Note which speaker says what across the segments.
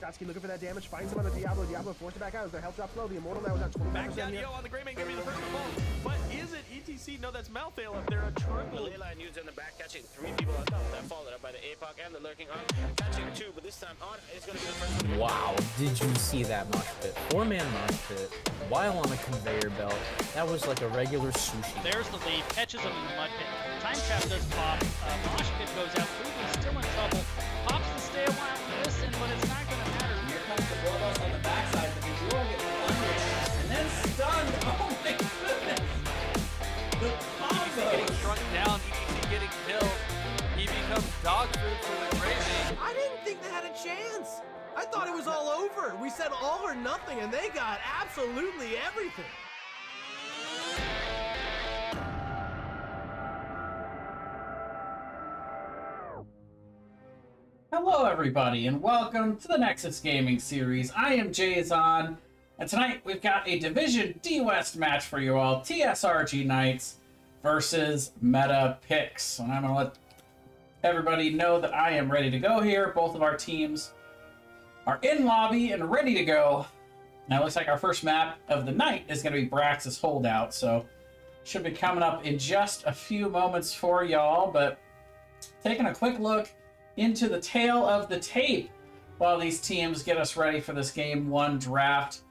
Speaker 1: Scotsky looking for that damage, finds him on the Diablo. Diablo forced it back out as their health drops low. The Immortal now is at 25%.
Speaker 2: Back down Yo on the Greymane, gonna be the first to fall. But is it ETC? No, that's Malthael up there. A triple.
Speaker 3: Leyline used in the back, catching 3 people on top. That followed up by the APOC and the lurking on. Catching 2, but this time on is gonna be the first one.
Speaker 4: Wow, did you see that mosh pit? 4-man mosh pit while on a conveyor belt. That was like a regular sushi.
Speaker 5: There's the lead, catches him in the mud pit. Time trap does pop. Mosh pit goes out. Ruby's still in trouble. Pops to stay a while and listen, but it's not going to matter.
Speaker 6: Here comes the Blowboss on the backside. The Visual gets thundered and then stunned. Oh my goodness! The combo!
Speaker 2: Getting struck down, ETC getting killed. He becomes dog food for the Greymane.
Speaker 7: I didn't think they had a chance. I thought it was all over. We said all or nothing, and they got absolutely everything.
Speaker 6: Hello everybody and welcome to the Nexus Gaming series. I am Jayzon, and tonight we've got a Division D West match for you all. TSRG Knights versus Metapix. And I'm going to let everybody know that I am ready to go here. Both of our teams are in lobby and ready to go. Now it looks like our first map of the night is going to be Braxis Holdout, so should be coming up in just a few moments for y'all. But taking a quick look into the tail of the tape while these teams get us ready for this Game 1 draft.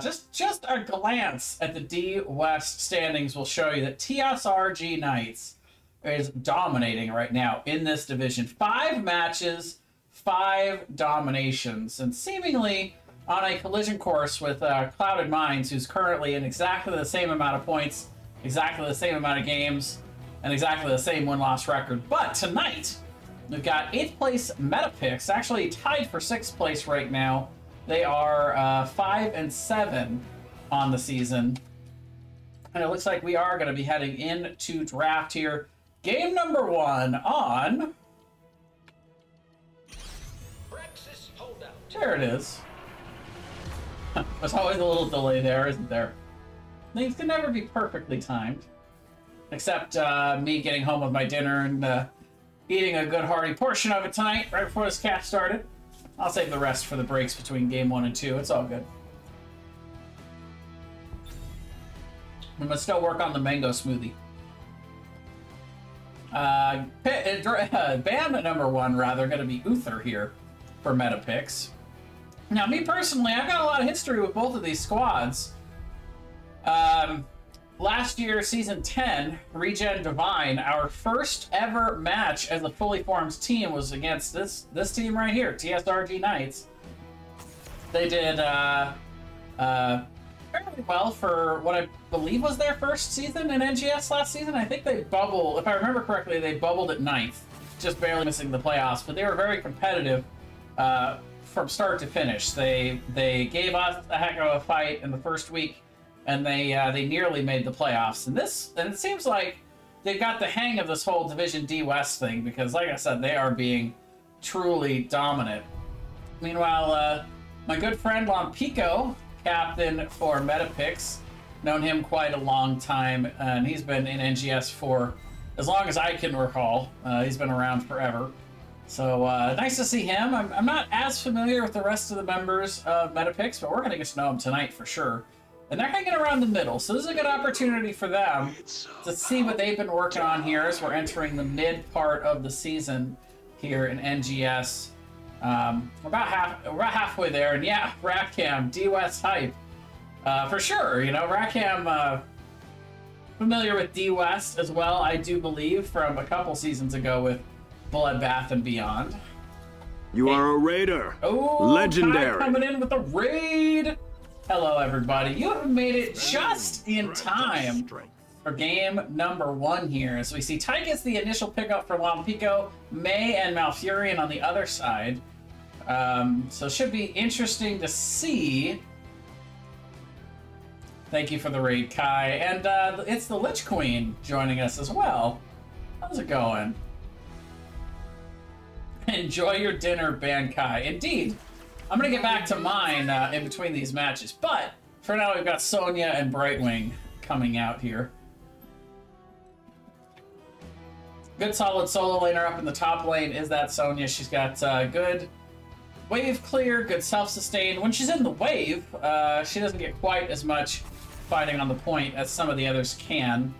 Speaker 6: Just a glance at the D West standings will show you that TSRG Knights is dominating right now in this division. 5 matches, 5 dominations, and seemingly on a collision course with Clouded Minds, who's currently in exactly the same amount of points, exactly the same amount of games, and exactly the same win-loss record. But tonight, we've got 8th place Metapix, actually tied for 6th place right now. They are 5-7 on the season. And it looks like we are going to be heading into draft here. Game number 1 on...
Speaker 3: Braxis Holdout.
Speaker 6: There it is. There's always a little delay there, isn't there? Things can never be perfectly timed. Except me getting home with my dinner and... eating a good hearty portion of it tonight, right before this cast started. I'll save the rest for the breaks between game 1 and 2. It's all good. I'm gonna still work on the mango smoothie. Band number 1, rather, gonna be Uther here for Metapix. Now, me personally, I've got a lot of history with both of these squads. Last year, Season 10, Regen Divine, our first ever match as a fully formed team was against this team right here, TSRG Knights. They did fairly well for what I believe was their first season in NGS last season. I think they bubbled, if I remember correctly, they bubbled at 9th, just barely missing the playoffs, but they were very competitive from start to finish. They gave us a heck of a fight in the first week, and they nearly made the playoffs. And it seems like they've got the hang of this whole Division D West thing, because like I said, they are being truly dominant. Meanwhile, my good friend Lampico, captain for Metapix, known him quite a long time, and he's been in NGS for as long as I can recall. He's been around forever. So nice to see him. I'm not as familiar with the rest of the members of Metapix, but we're going to get to know him tonight for sure. And they're hanging around the middle, so this is a good opportunity for them to see what they've been working on here as we're entering the mid part of the season here in NGS. We're about halfway there, and yeah, Rackam, D West hype, for sure. You know, Rackam, familiar with D West as well, I do believe, from a couple seasons ago with Bloodbath and Beyond.
Speaker 8: You are a raider.
Speaker 6: Oh,
Speaker 8: legendary.
Speaker 6: Kai coming in with a raid. Hello, everybody. You have made it just in time for game number 1 here. As we see, Ty gets the initial pickup for Lampico, May and Malfurion on the other side. So it should be interesting to see. Thank you for the raid, Kai. And it's the Lich Queen joining us as well. How's it going? Enjoy your dinner, Ban Kai. Indeed. I'm going to get back to mine in between these matches, but for now we've got Sonya and Brightwing coming out here. Good solid solo laner up in the top lane is that Sonya. She's got good Wave clear, good self-sustain. When she's in the wave, she doesn't get quite as much fighting on the point as some of the others can.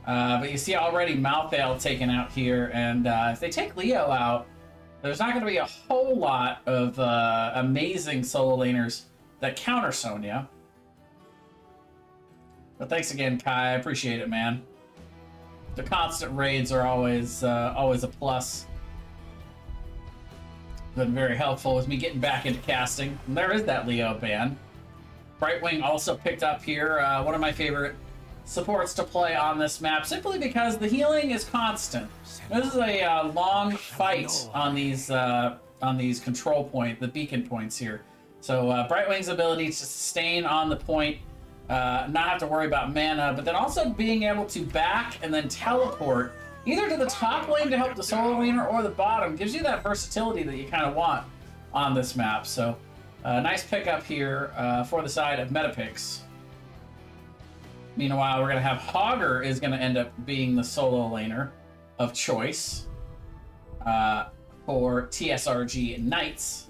Speaker 6: But you see already Malthael taken out here, and if they take Leo out, there's not going to be a whole lot of amazing solo laners that counter Sonya. But thanks again, Kai. I appreciate it, man. The constant raids are always a plus. Been very helpful with me getting back into casting. And there is that Leo ban. Brightwing also picked up here. One of my favorite supports to play on this map, simply because the healing is constant. This is a long fight on these control point, the beacon points here. So Brightwing's ability to sustain on the point, not have to worry about mana, but then also being able to back and then teleport either to the top lane to help the solo laner or the bottom gives you that versatility that you kind of want on this map. So nice pickup here for the side of Metapix. Meanwhile, we're going to have Hogger is going to end up being the solo laner of choice for TSRG Knights.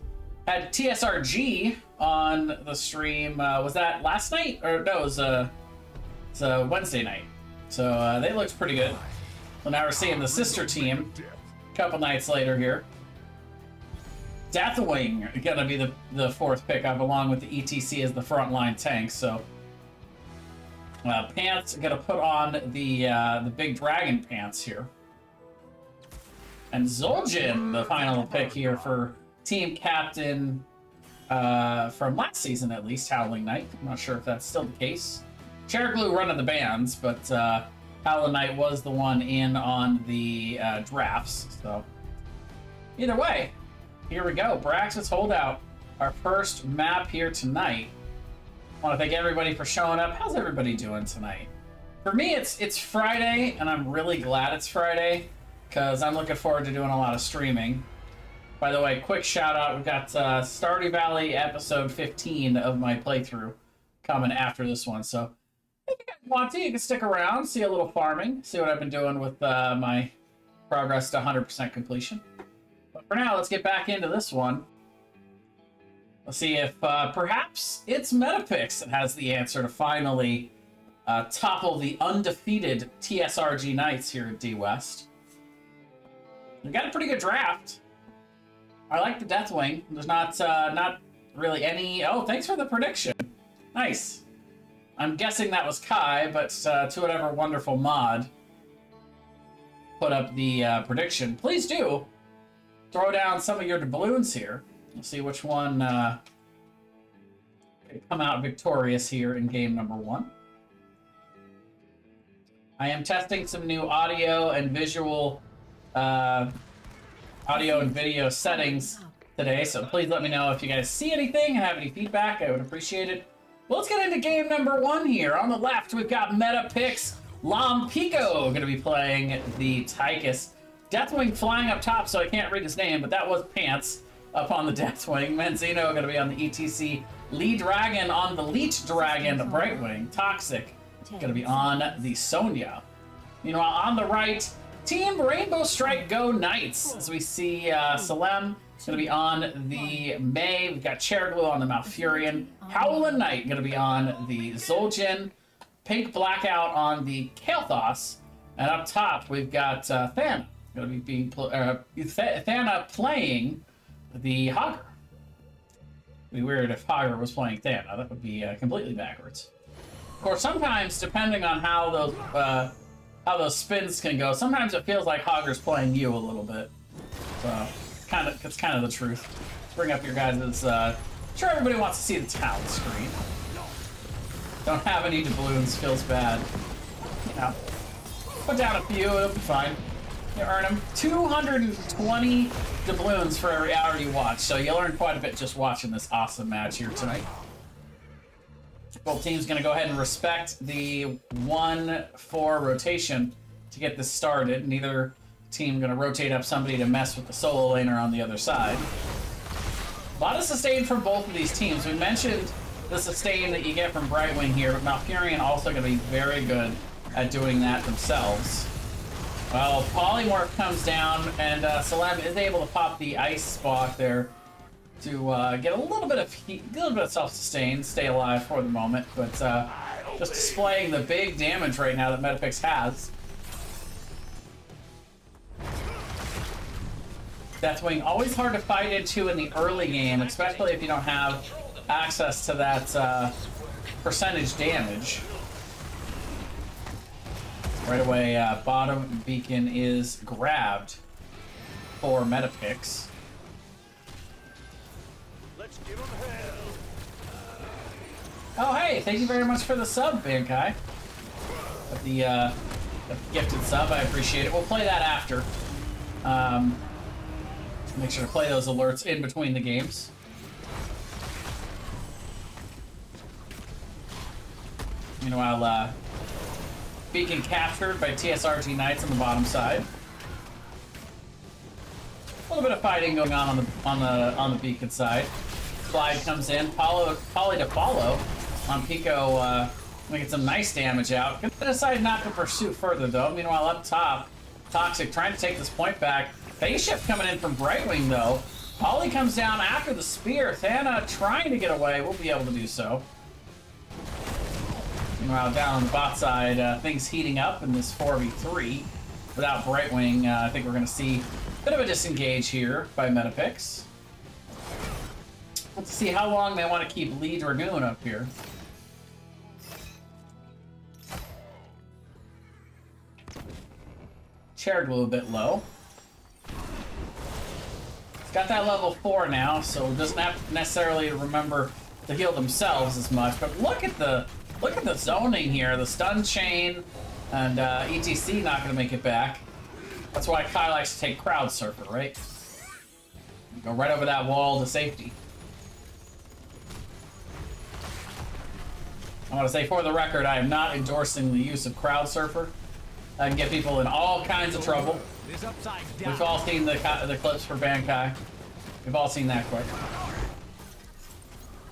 Speaker 6: Had TSRG on the stream, was that last night? Or no, it was a Wednesday night. So they looked pretty good. So now we're seeing the sister team a couple nights later here. Deathwing going to be the fourth pickup, along with the ETC as the frontline tank. So Pants going to put on the big dragon pants here. And Zul'jin, the final pick here for team captain from last season at least, Howling Knight. I'm not sure if that's still the case. Cherglue running the bands, but Howling Knight was the one in on the drafts. So either way, here we go. Braxis Holdout, our first map here tonight. I want to thank everybody for showing up. How's everybody doing tonight? For me, it's Friday, and I'm really glad it's Friday because I'm looking forward to doing a lot of streaming. By the way, quick shout out, we've got Stardew Valley episode 15 of my playthrough coming after this one. So if you guys want to, you can stick around, see a little farming, see what I've been doing with my progress to 100% completion. But for now, let's get back into this one. Let's see if perhaps it's Metapix that has the answer to finally topple the undefeated TSRG Knights here at D-West. We got a pretty good draft. I like the Deathwing. There's not really any... Oh, thanks for the prediction. Nice. I'm guessing that was Kai, but to whatever wonderful mod put up the prediction, please do throw down some of your doubloons here. We'll see which one can come out victorious here in game number 1. I am testing some new audio and visual, audio and video settings today, so please let me know if you guys see anything and have any feedback. I would appreciate it. Well, let's get into game number 1 here. On the left, we've got Metapix Lompico going to be playing the Tychus. Deathwing flying up top, so I can't read his name, but that was Pants up on the Deathwing. Menzino going to be on the ETC. Lee Dragon on the Leech Dragon. Brightwing. Toxic going to be on the Sonya. Meanwhile, on the right, Team Rainbow Strike Go Knights. As we see Salem going to be on the May. We've got Cherglue on the Malfurion. Howlin' Knight going to be on the Zul'jin. Pink Blackout on the Kael'thas. And up top, we've got Thana. Going to be Thana playing the Hogger. It'd be weird if Hogger was playing Thana. That would be completely backwards. Of course, sometimes, depending on how those spins can go, sometimes it feels like Hogger's playing you a little bit. So, it's kind of the truth. Let's bring up your guys'... sure, everybody wants to see the talent screen. Don't have any doubloons, feels bad. You know, put down a few, it'll be fine. You earn them 220 doubloons for every hour you watch, so you'll earn quite a bit just watching this awesome match here tonight. Both teams going to go ahead and respect the 1-4 rotation to get this started. Neither team going to rotate up somebody to mess with the solo laner on the other side. A lot of sustain from both of these teams. We mentioned the sustain that you get from Brightwing here, but Malfurion also going to be very good at doing that themselves. Well, Polymorph comes down, and Salem is able to pop the Ice Spot there to get a little bit of heat, a little bit of self-sustain, stay alive for the moment, but just displaying the big damage right now that Metapix has. Deathwing, always hard to fight into in the early game, especially if you don't have access to that percentage damage. Right away, bottom beacon is grabbed for Metapix.
Speaker 3: Let's give him hell.
Speaker 6: Oh, hey, thank you very much for the sub, Bankai. The gifted sub, I appreciate it. We'll play that after. Make sure to play those alerts in between the games. Meanwhile, beacon captured by TSRG Knights on the bottom side. A little bit of fighting going on the beacon side. Slide comes in, Poly to follow on Pico, making some nice damage out. Gonna decide not to pursue further though. Meanwhile, up top, Toxic trying to take this point back. Phase shift coming in from Brightwing though. Poly comes down after the spear. Thana trying to get away, will be able to do so. Meanwhile, down on the bot side, things heating up in this 4v3. Without Brightwing, I think we're going to see a bit of a disengage here by Metapix. Let's see how long they want to keep Lee Dragoon up here. Chaired a little bit low. It's got that level 4 now, so it doesn't have to necessarily remember to heal themselves as much. But look at the zoning here. The stun chain and ETC not going to make it back. That's why Kai likes to take Crowd Surfer, right? Go right over that wall to safety. I want to say for the record, I am not endorsing the use of Crowd Surfer. I can get people in all kinds of trouble. We've all seen the clips for Bankai. We've all seen that quick.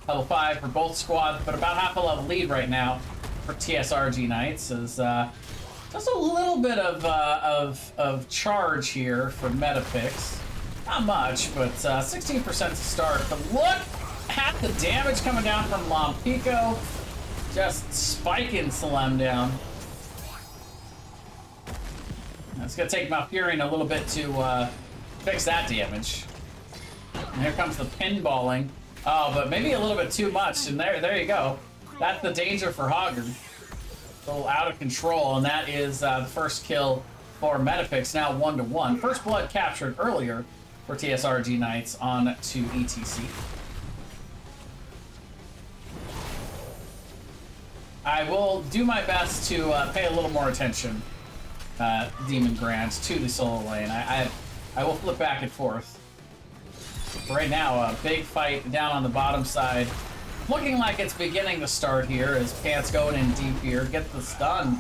Speaker 6: Level 5 for both squads, but about half a level lead right now for TSRG Knights is just a little bit of charge here for Metapix. Not much, but 16% to start. But look at the damage coming down from Lompico. Just spiking Salem down. It's going to take Malfurion a little bit to fix that damage. And here comes the pinballing. Oh, but maybe a little bit too much. And there you go. That's the danger for Hoggard. A little out of control, and that is the first kill for Metapix. Now 1-1. First blood captured earlier for TSRG Knights on to ETC. I will do my best to pay a little more attention, Demon Grant, to the solo lane. I will flip back and forth. But right now, a big fight down on the bottom side. Looking like it's beginning to start here as Pants going in deep here. Get the stun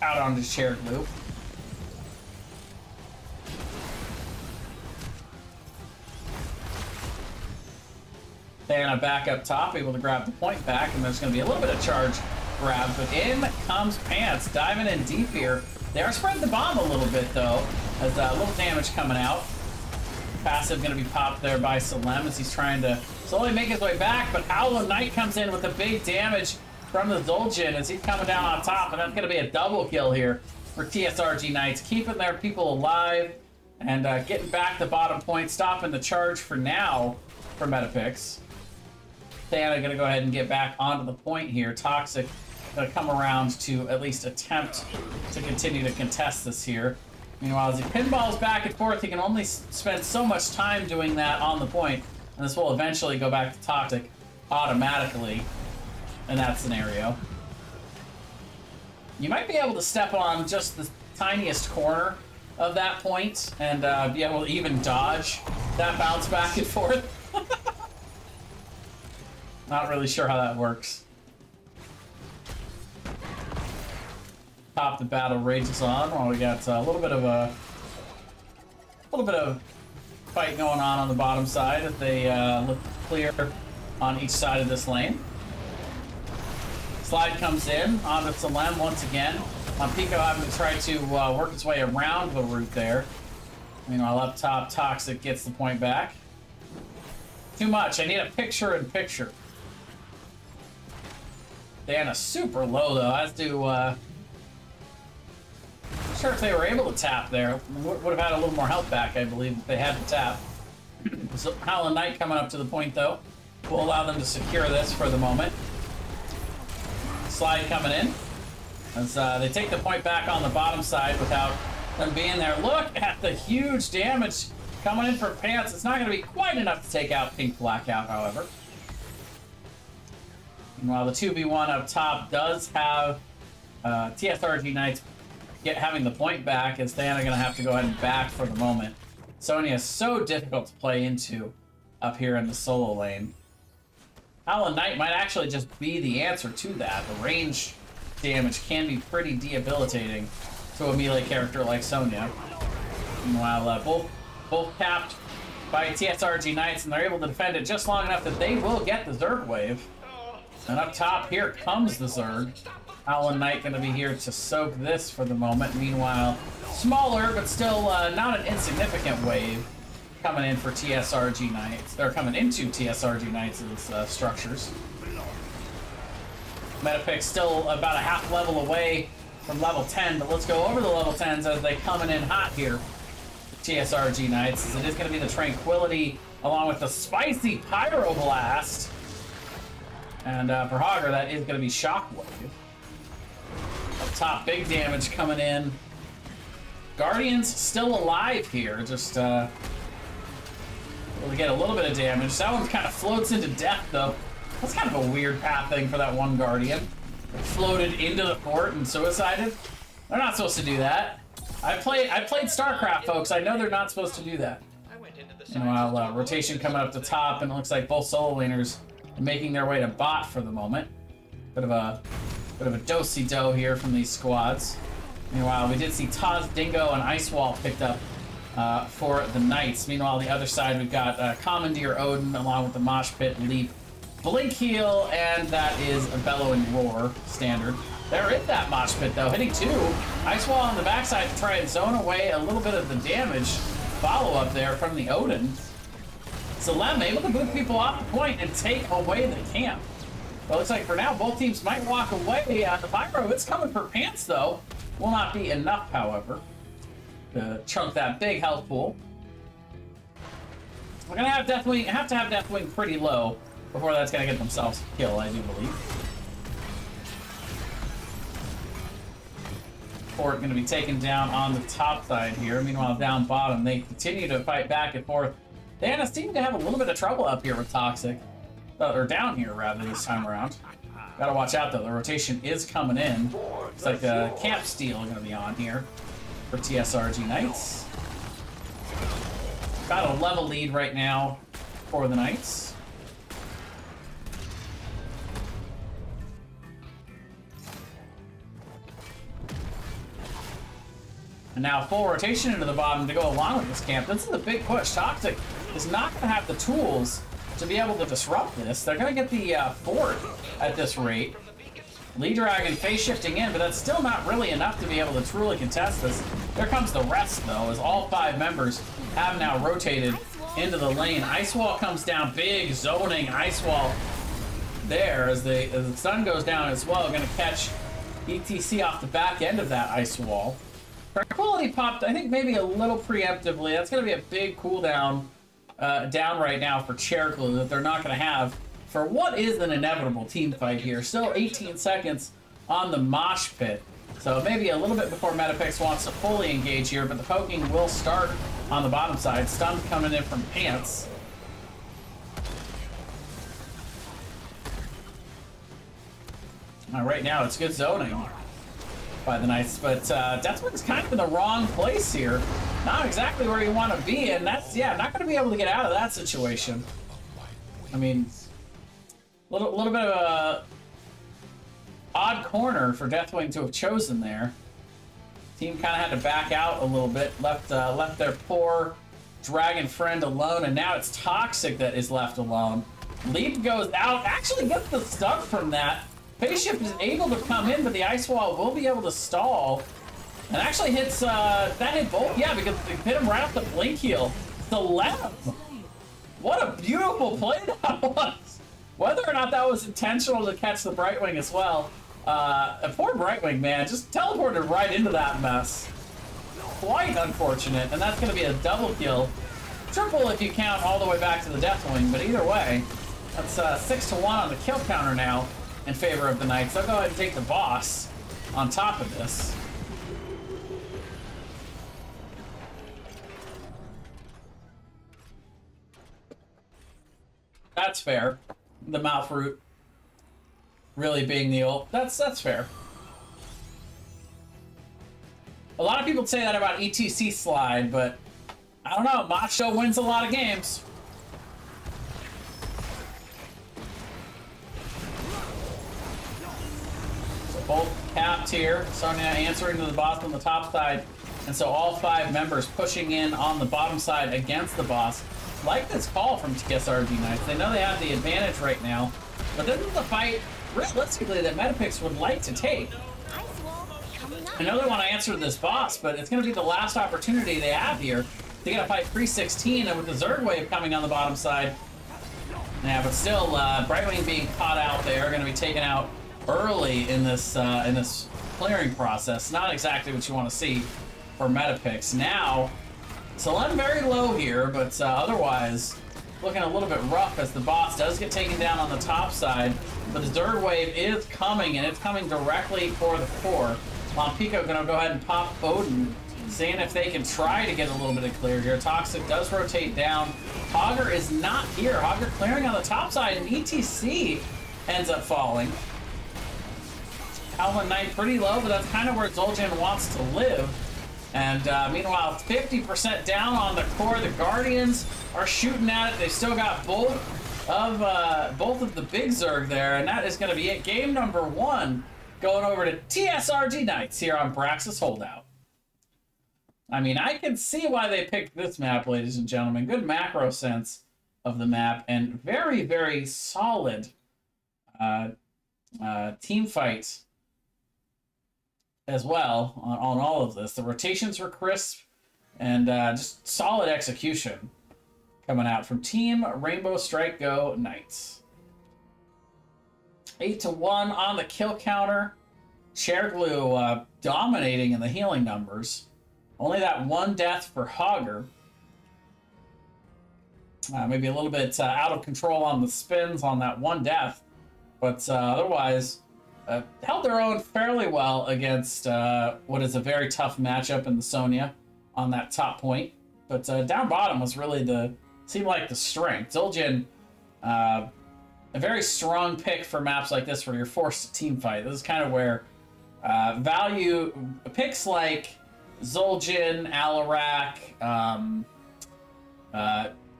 Speaker 6: out onto shared loop. Thana back up top, able to grab the point back, and there's going to be a little bit of charge grab, but in comes Pants, diving in deep here. They are spreading the bomb a little bit, though, as a little damage coming out. Passive going to be popped there by Salem as he's trying to slowly make his way back, but Hollow Knight comes in with the big damage from the Zul'jin as he's coming down on top, and that's going to be a double kill here for TSRG Knights, keeping their people alive and getting back the bottom point, stopping the charge for now for Metapix. Thana going to go ahead and get back onto the point here. Toxic going to come around to at least attempt to continue to contest this here. Meanwhile, as he pinballs back and forth, he can only spend so much time doing that on the point, and this will eventually go back to Toxic automatically in that scenario. You might be able to step on just the tiniest corner of that point and be able to even dodge that bounce back and forth. Not really sure how that works. Top the battle rages on while we got a little bit of fight going on the bottom side as they look clear on each side of this lane. Slide comes in onto Salem once again. Pico having to try to work his way around the route there. Meanwhile, up top, Toxic gets the point back. Too much. I need a picture-in-picture. Diana super low, though. As do, not sure if they were able to tap there. Would have had a little more health back, I believe, if they had to tap. So Howlin' Knight coming up to the point, though. Will allow them to secure this for the moment. Slide coming in. As they take the point back on the bottom side without them being there. Look at the huge damage coming in from Pants. It's not going to be quite enough to take out Pink Blackout, however. Meanwhile, the 2v1 up top does have TSRG Knights having the point back, as Diana going to have to go ahead and back for the moment. Sonya is so difficult to play into up here in the solo lane. Howlin' Knight might actually just be the answer to that. The range damage can be pretty debilitating to a melee character like Sonya. Meanwhile, both capped by TSRG Knights, and they're able to defend it just long enough that they will get the Zerg wave. And up top, here comes the Zerg. Howlin' Knight going to be here to soak this for the moment. Meanwhile, smaller, but still not an insignificant wave coming in for TSRG Knights. They're coming into TSRG Knights' structures. Metapic still about a half level away from level 10, but let's go over the level 10s as they coming in hot here. TSRG Knights, as it is going to be the Tranquility along with the spicy Pyroblast. And for Hogger, that is going to be Shockwave. Up top, big damage coming in. Guardians still alive here, just able to get a little bit of damage. That one kind of floats into death, though. That's kind of a weird path thing for that one Guardian. It floated into the fort and suicided. They're not supposed to do that. I played StarCraft, folks. I know they're not supposed to do that. Meanwhile, rotation coming up the top, and it looks like both solo laners are making their way to bot for the moment. Bit of a do-si-do here from these squads. Meanwhile, we did see Taz, Dingo, and Ice Wall picked up for the Knights. Meanwhile, on the other side, we've got Commandeer Odin along with the Mosh Pit, Leap, Blink Heal, and that is a Bellowing Roar standard. They're in that Mosh Pit, though, hitting 2. Ice Wall on the backside to try and zone away a little bit of the damage. Follow-up there from the Odin. Zalem able to move people off the point and take away the camp. Well, looks like for now, both teams might walk away. The Pyro, it's coming for Pants, though. Will not be enough, however, to chunk that big health pool. We're gonna have to have Deathwing pretty low before that's gonna get themselves a kill, I do believe. Fort gonna be taken down on the top side here. Meanwhile, down bottom, they continue to fight back and forth. They seem to have a little bit of trouble up here with Toxic. Or down here, rather, this time around. Gotta watch out, though. The rotation is coming in. Looks like a Camp Steel gonna be on here for TSRG Knights. Got a level lead right now for the Knights. And now full rotation into the bottom to go along with this camp. This is a big push. Toxic is not going to have the tools to be able to disrupt this. They're going to get the fort at this rate. Lee Dragon phase shifting in, but that's still not really enough to be able to truly contest this. There comes the rest, though, as all 5 members have now rotated into the lane. Ice Wall comes down, big zoning Ice Wall there as the sun goes down as well. Going to catch ETC off the back end of that Ice Wall. Tranquility popped, I think, maybe a little preemptively. That's going to be a big cooldown down right now for Chair Glue that they're not going to have for what is an inevitable team fight here. Still 18 seconds on the Mosh Pit. So maybe a little bit before Metapix wants to fully engage here, but the poking will start on the bottom side. Stun coming in from Pants. Right now, it's good zoning by the Knights, but Deathwing's kind of in the wrong place here. Not exactly where you want to be, and that's, yeah, not going to be able to get out of that situation. I mean, a little bit of a odd corner for Deathwing to have chosen there. Team kind of had to back out a little bit, left their poor dragon friend alone, and now it's Toxic that is left alone. Leap goes out, actually gets the stun from that. Phase Shift is able to come in, but the Ice Wall will be able to stall. And actually hits, that hit both, yeah, because it hit him right off the Blink Heal. The left. What a beautiful horrible play that was. Whether or not that was intentional to catch the Brightwing as well. Poor Brightwing, man, just teleported right into that mess. Quite unfortunate, and that's going to be a double kill. Triple if you count all the way back to the Deathwing, but either way, that's 6-1 on the kill counter now in favor of the Knights. They'll go ahead and take the boss on top of this. That's fair. The mouth root really being the ult. That's fair. A lot of people say that about ETC slide, but I don't know. Macho wins a lot of games. So both capped here. Sonya answering to the boss on the top side. And so all 5 members pushing in on the bottom side against the boss. Like this call from TSRG Knights. They know they have the advantage right now. But this is a fight, realistically, that Metapix would like to take. I know they want to answer this boss, but it's going to be the last opportunity they have here. They got to fight 316, and with the Zerg wave coming on the bottom side. Yeah, but still, Brightwing being caught out there, going to be taken out early in this clearing process. Not exactly what you want to see for Metapix. Now, Selene very low here, but otherwise looking a little bit rough as the boss does get taken down on the top side. But the Zerg wave is coming, and it's coming directly for the core. Lompico gonna go ahead and pop Odin, seeing if they can try to get a little bit of clear here. Toxic does rotate down. Hogger is not here. Hogger clearing on the top side, and ETC ends up falling. Howland Knight pretty low, but that's kind of where Zul'jin wants to live. And meanwhile, 50% down on the core. The Guardians are shooting at it. They've still got both of the big Zerg there, and that is going to be it. Game number 1 going over to TSRG Knights here on Braxis Holdout. I mean, I can see why they picked this map, ladies and gentlemen. Good macro sense of the map, and very, very solid team fight as well on all of this. The rotations were crisp, and just solid execution coming out from Team Rainbow Strike Go Knights. 8-1 on the kill counter. Chairglue dominating in the healing numbers. Only that 1 death for Hogger. Maybe a little bit out of control on the spins on that 1 death, but otherwise held their own fairly well against what is a very tough matchup in the Sonya on that top point. But down bottom was really seemed like the strength. Zul'jin, a very strong pick for maps like this where you're forced to team fight. This is kind of where value picks like Zul'jin, Alarak,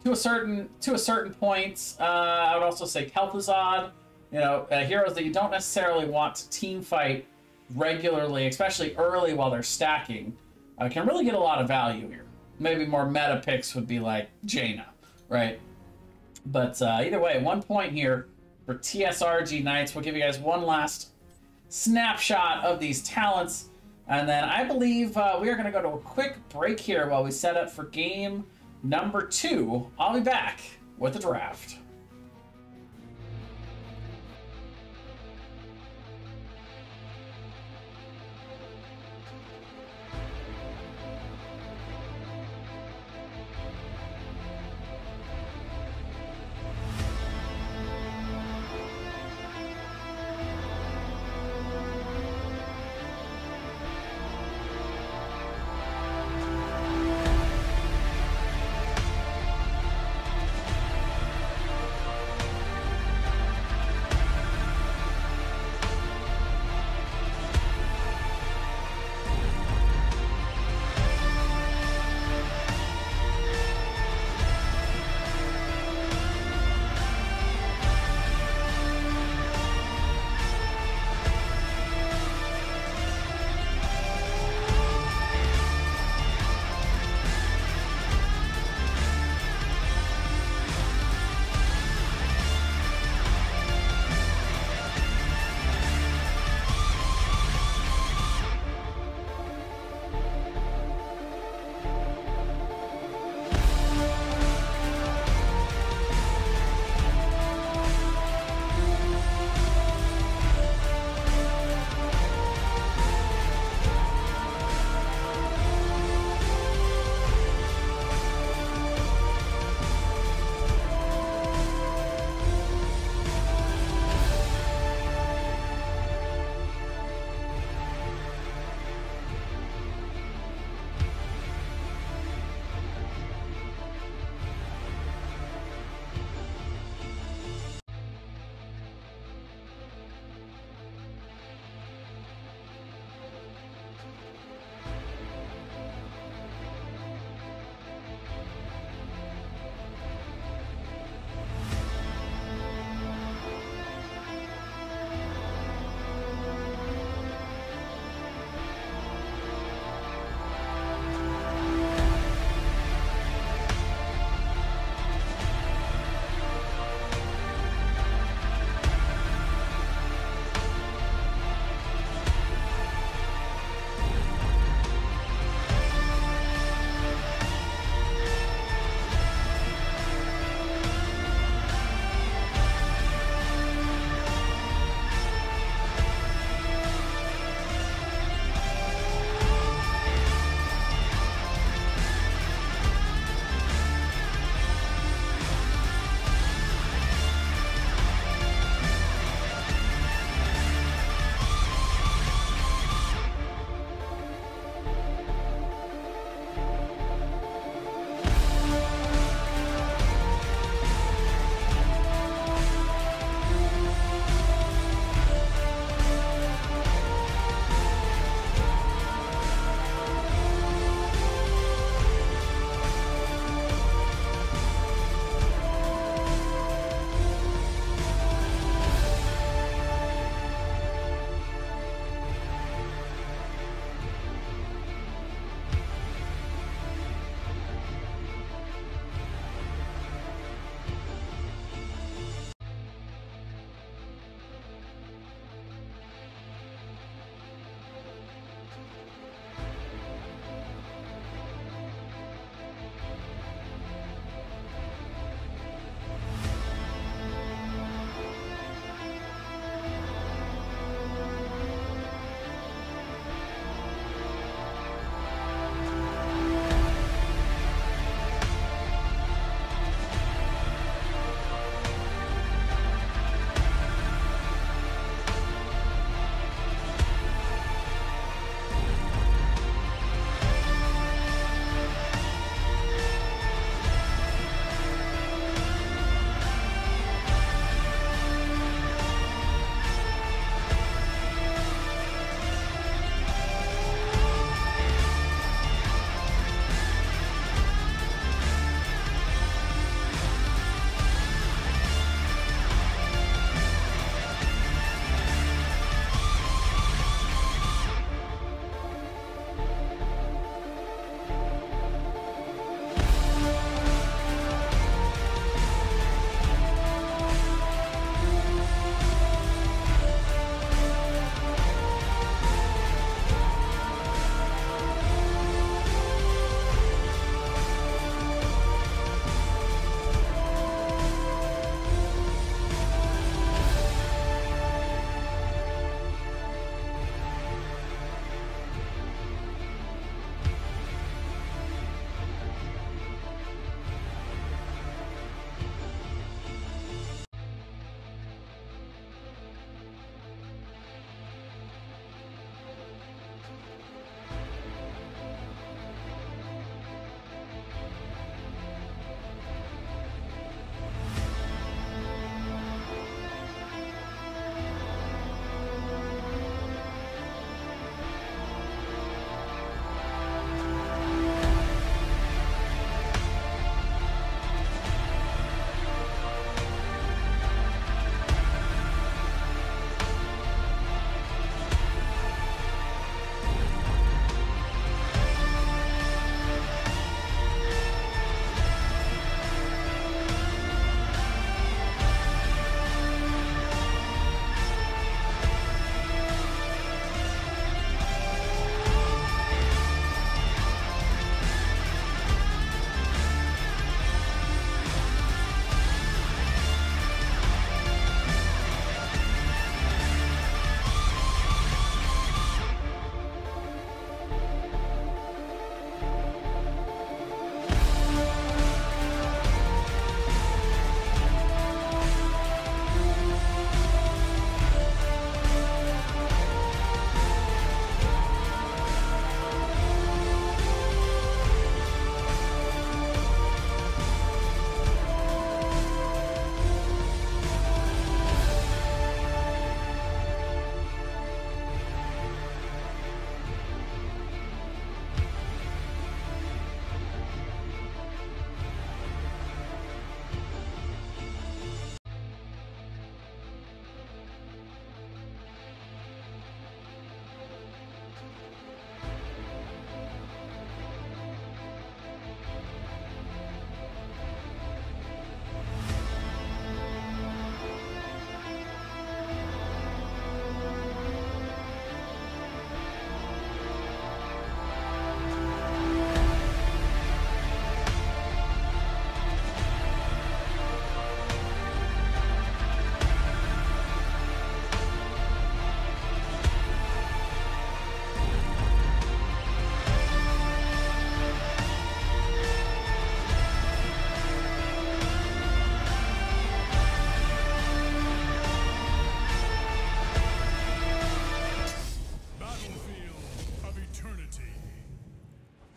Speaker 6: to a certain point, I would also say Kel'Thuzad. You know, heroes that you don't necessarily want to team fight regularly, especially early while they're stacking, can really get a lot of value here. Maybe more meta picks would be like Jaina, right? But either way, 1 point here for TSRG Knights. We'll give you guys one last snapshot of these talents, and then I believe we are going to go to a quick break here while we set up for game number 2. I'll be back with the draft.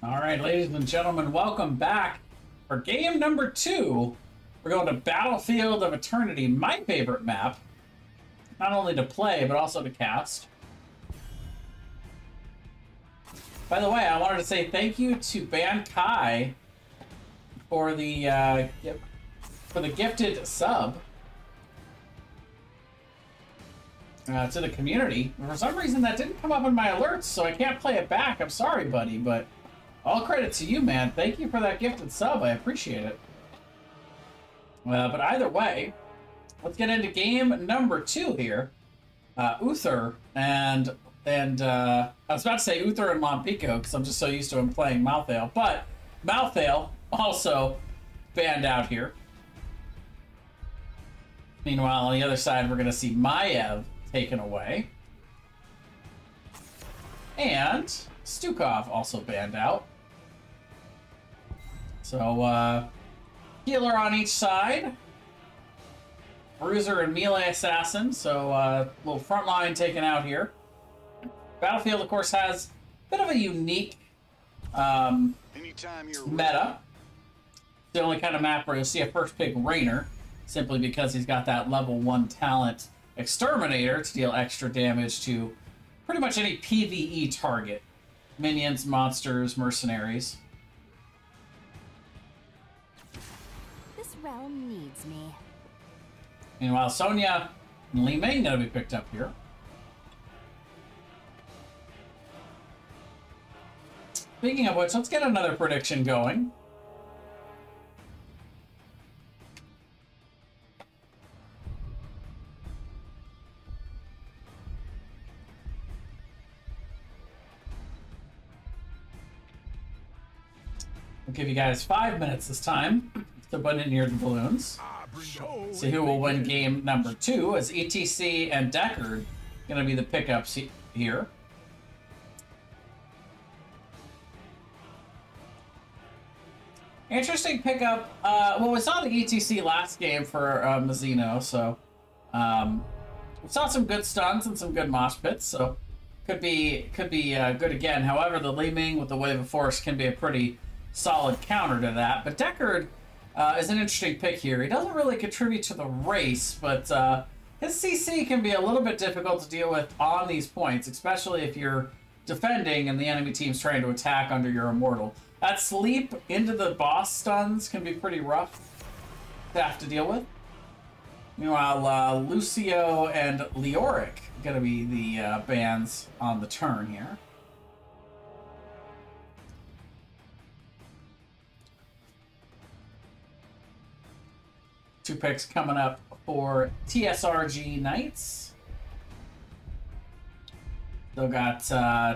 Speaker 6: All right, ladies and gentlemen, welcome back for game number 2. We're going to Battlefield of Eternity, my favorite map, not only to play, but also to cast. By the way, I wanted to say thank you to Ban Kai for the gifted sub to the community. For some reason, that didn't come up in my alerts, so I can't play it back. I'm sorry, buddy, but all credit to you, man. Thank you for that gifted sub. I appreciate it. But either way, let's get into game number 2 here. Uther and I was about to say Uther and Mompico because I'm just so used to him playing Malthael, but Malthael also banned out here. Meanwhile, on the other side, we're going to see Maiev taken away. And Stukov also banned out. So, healer on each side. Bruiser and melee assassin, so little front line taken out here. Battlefield, of course, has a bit of a unique meta. The only kind of map where you'll see a first pick Raynor, simply because he's got that level 1 talent Exterminator to deal extra damage to pretty much any PvE target. Minions, monsters, mercenaries.
Speaker 9: This realm needs me.
Speaker 6: Meanwhile, Sonya and Li Ming gonna be picked up here. Speaking of which, let's get another prediction going. I'll give you guys 5 minutes this time to put in your balloons. See who will win game number 2, as ETC and Deckard going to be the pickups here. Interesting pickup. Well, we saw the ETC last game for Mizuno, so we saw some good stuns and some good mosh pits, so could be good again. However, the Li Ming with the Wave of Force can be a pretty solid counter to that. But Deckard is an interesting pick here. He doesn't really contribute to the race, but his CC can be a little bit difficult to deal with on these points, especially if you're defending and the enemy team's trying to attack under your Immortal. That sleep into the boss stuns can be pretty rough to have to deal with. Meanwhile, Lucio and Leoric going to be the bans on the turn here. Two picks coming up for TSRG Knights. Still got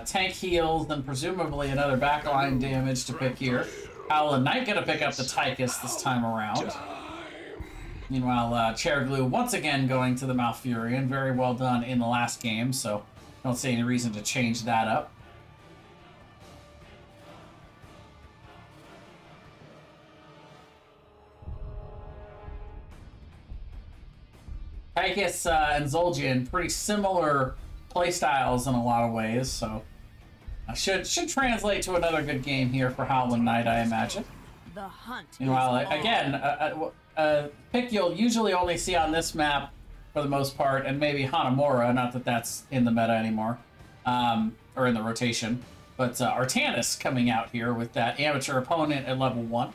Speaker 6: tank heals and presumably another backline damage to pick here. Howlin' Knight gonna pick up the Tychus this time around. Meanwhile, Chair Glue once again going to the Malfurion. Very well done in the last game, so don't see any reason to change that up. Tychus and Zul'jin, pretty similar playstyles in a lot of ways, so should translate to another good game here for Howlin' Knight, I imagine.
Speaker 9: The hunt.
Speaker 6: Meanwhile, again, a pick you'll usually only see on this map for the most part, and maybe Hanamura, not that that's in the meta anymore, or in the rotation, but Artanis coming out here with that amateur opponent at level 1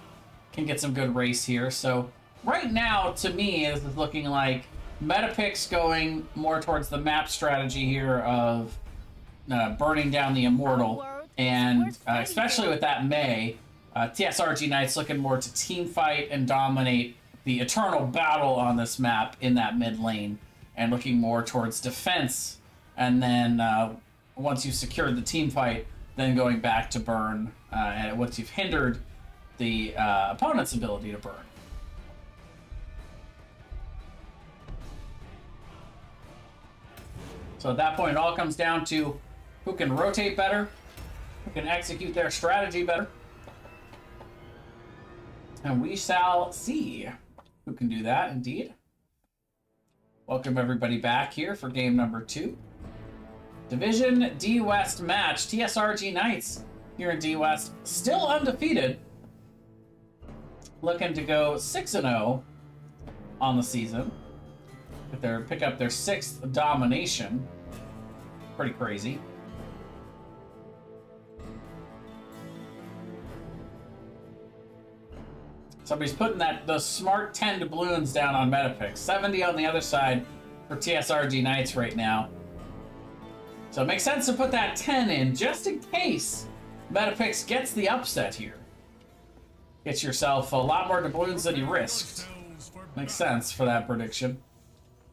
Speaker 6: can get some good race here. So right now, to me, this is looking like meta picks going more towards the map strategy here of burning down the Immortal, and especially with that Mei, TSRG Knights looking more to team fight and dominate the eternal battle on this map in that mid lane, and looking more towards defense, and then once you've secured the team fight, then going back to burn, and once you've hindered the opponent's ability to burn. So at that point, it all comes down to who can rotate better, who can execute their strategy better. And we shall see who can do that, indeed. Welcome everybody back here for game number 2. Division D West match. TSRG Knights here in D West. Still undefeated. Looking to go 6-0 on the season. Pick up their 6th domination. Pretty crazy. Somebody's putting the smart 10 doubloons down on Metapix. 70 on the other side for TSRG Knights right now. So it makes sense to put that 10 in just in case Metapix gets the upset here. Get yourself a lot more doubloons than you risked. Makes sense for that prediction.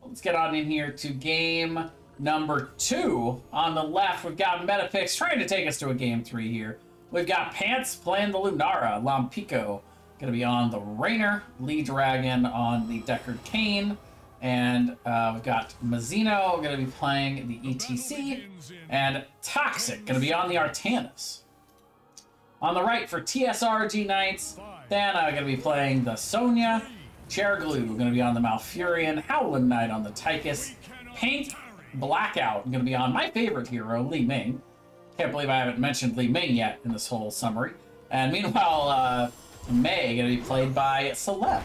Speaker 6: Let's get on in here to game number 2. On the left, we've got Metapix trying to take us to a game 3 here. We've got Pants playing the Lunara. Lampico going to be on the Rainer. Lee Dragon on the Deckard Cain. And we've got Mazzino going to be playing the ETC. And Toxic going to be on the Artanis. On the right for TSRG Knights, Thana going to be playing the Sonya. Cherglue going to be on the Malfurion. Howlin' Knight on the Tychus. Paint Blackout going to be on my favorite hero, Li Ming. Can't believe I haven't mentioned Li Ming yet in this whole summary. And meanwhile, Mei going to be played by Celeb.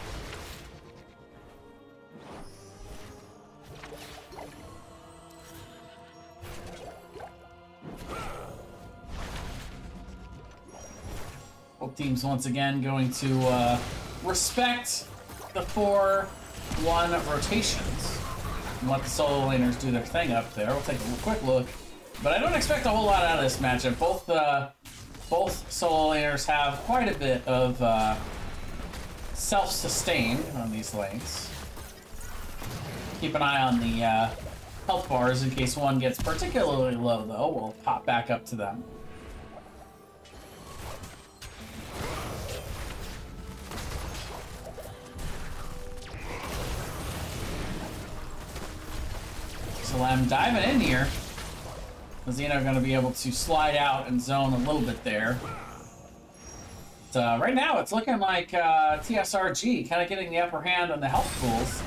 Speaker 6: Both teams once again going to respect the 4-1 rotations and let the solo laners do their thing up there. We'll take a quick look, but I don't expect a whole lot out of this matchup. Both solo laners have quite a bit of self-sustain on these lanes. Keep an eye on the health bars in case one gets particularly low, though. We'll pop back up to them. So I'm diving in here. Mazzino going to be able to slide out and zone a little bit there. But, right now, it's looking like TSRG kind of getting the upper hand on the health pools.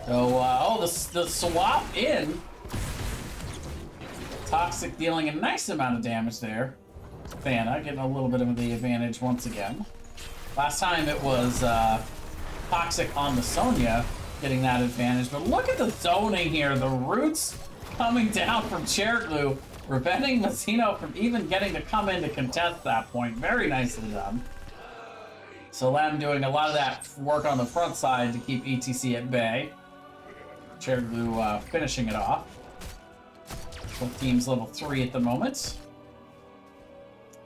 Speaker 6: So, the swap in. Toxic dealing a nice amount of damage there. Thana getting a little bit of the advantage once again. Last time it was Toxic on the Sonya getting that advantage. But look at the zoning here. The roots coming down from Cherglue, preventing Mazzino from even getting to come in to contest that point. Very nicely done. Salem doing a lot of that work on the front side to keep ETC at bay. Cherglue finishing it off. Both teams level 3 at the moment.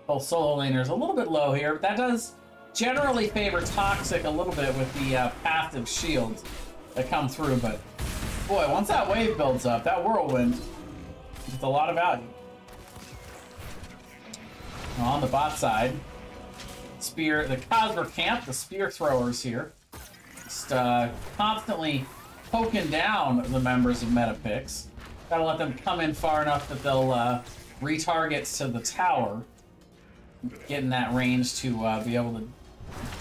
Speaker 6: Both solo laners a little bit low here, but that does generally favor Toxic a little bit with the passive shields that come through. But boy, once that wave builds up, that whirlwind, it's a lot of value. On the bot side, Spear, the Cosmer camp, the spear throwers here, just constantly poking down the members of Metapix. Gotta let them come in far enough that they'll retarget to the tower, get in that range to be able to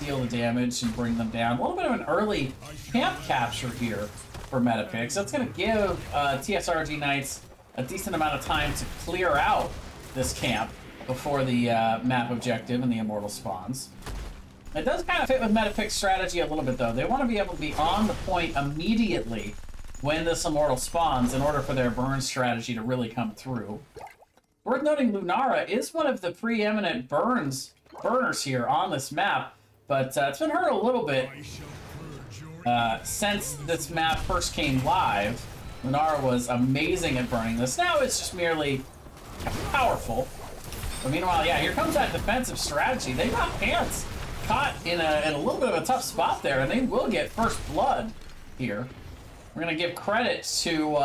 Speaker 6: deal the damage and bring them down. A little bit of an early camp capture here for Metapix. That's going to give TSRG Knights a decent amount of time to clear out this camp before the map objective and the Immortal spawns. It does kind of fit with Metapix's strategy a little bit, though. They want to be able to be on the point immediately when this Immortal spawns in order for their burn strategy to really come through. Worth noting, Lunara is one of the preeminent burners here on this map, but it's been hurt a little bit since this map first came live. Lunara was amazing at burning this. Now it's just merely powerful. But meanwhile, yeah, here comes that defensive strategy. They got Pants caught in a little bit of a tough spot there, and they will get first blood here. We're going to give credit to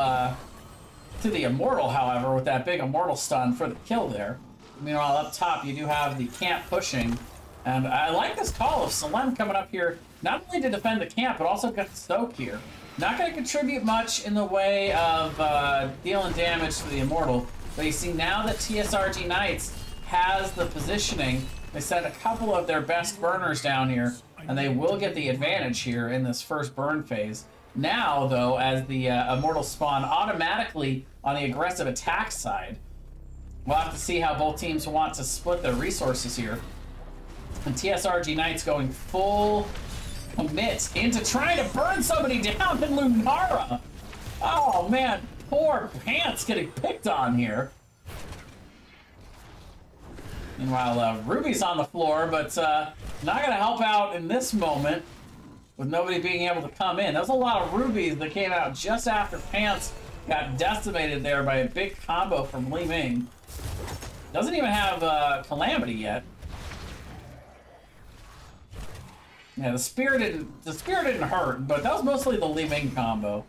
Speaker 6: the Immortal, however, with that big Immortal stun for the kill there. Meanwhile, up top, you do have the camp pushing. And I like this call of Salem coming up here, not only to defend the camp, but also get the Stoke here. Not going to contribute much in the way of dealing damage to the Immortal. But you see, now that TSRG Knights has the positioning, they sent a couple of their best burners down here, and they will get the advantage here in this first burn phase. Now, though, as the Immortal spawn automatically on the aggressive attack side, We'll have to see how both teams want to split their resources here. And TSRG Knights going full commit into trying to burn somebody down in Lunara. Oh man, poor Pants getting picked on here. Meanwhile, Ruby's on the floor, but not gonna help out in this moment with nobody being able to come in. That was a lot of Rubies that came out just after Pants got decimated there by a big combo from Li Ming. Doesn't even have Calamity yet. Yeah, the spear didn't hurt, but that was mostly the Li Ming combo.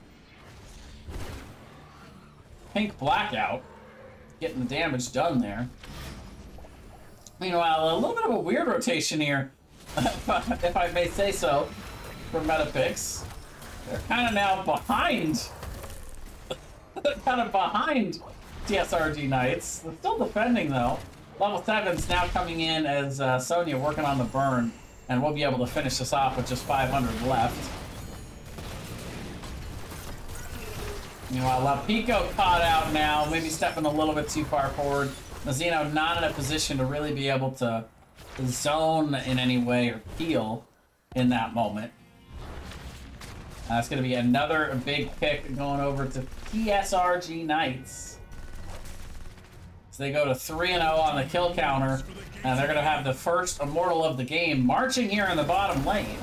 Speaker 6: Pink Blackout getting the damage done there. Meanwhile, a little bit of a weird rotation here, if I may say so, for Metapix. They're kind of now behind. Kind of behind TSRG Knights. They're still defending though. Level 7's now coming in as Sonya working on the burn, and we'll be able to finish this off with just 500 left. Meanwhile, Pico caught out now, maybe stepping a little bit too far forward. Mazzino not in a position to really be able to zone in any way or heal in that moment. It's going to be another big pick going over to TSRG Knights. So they go to 3-0 on the kill counter, and they're going to have the first Immortal of the game marching here in the bottom lane.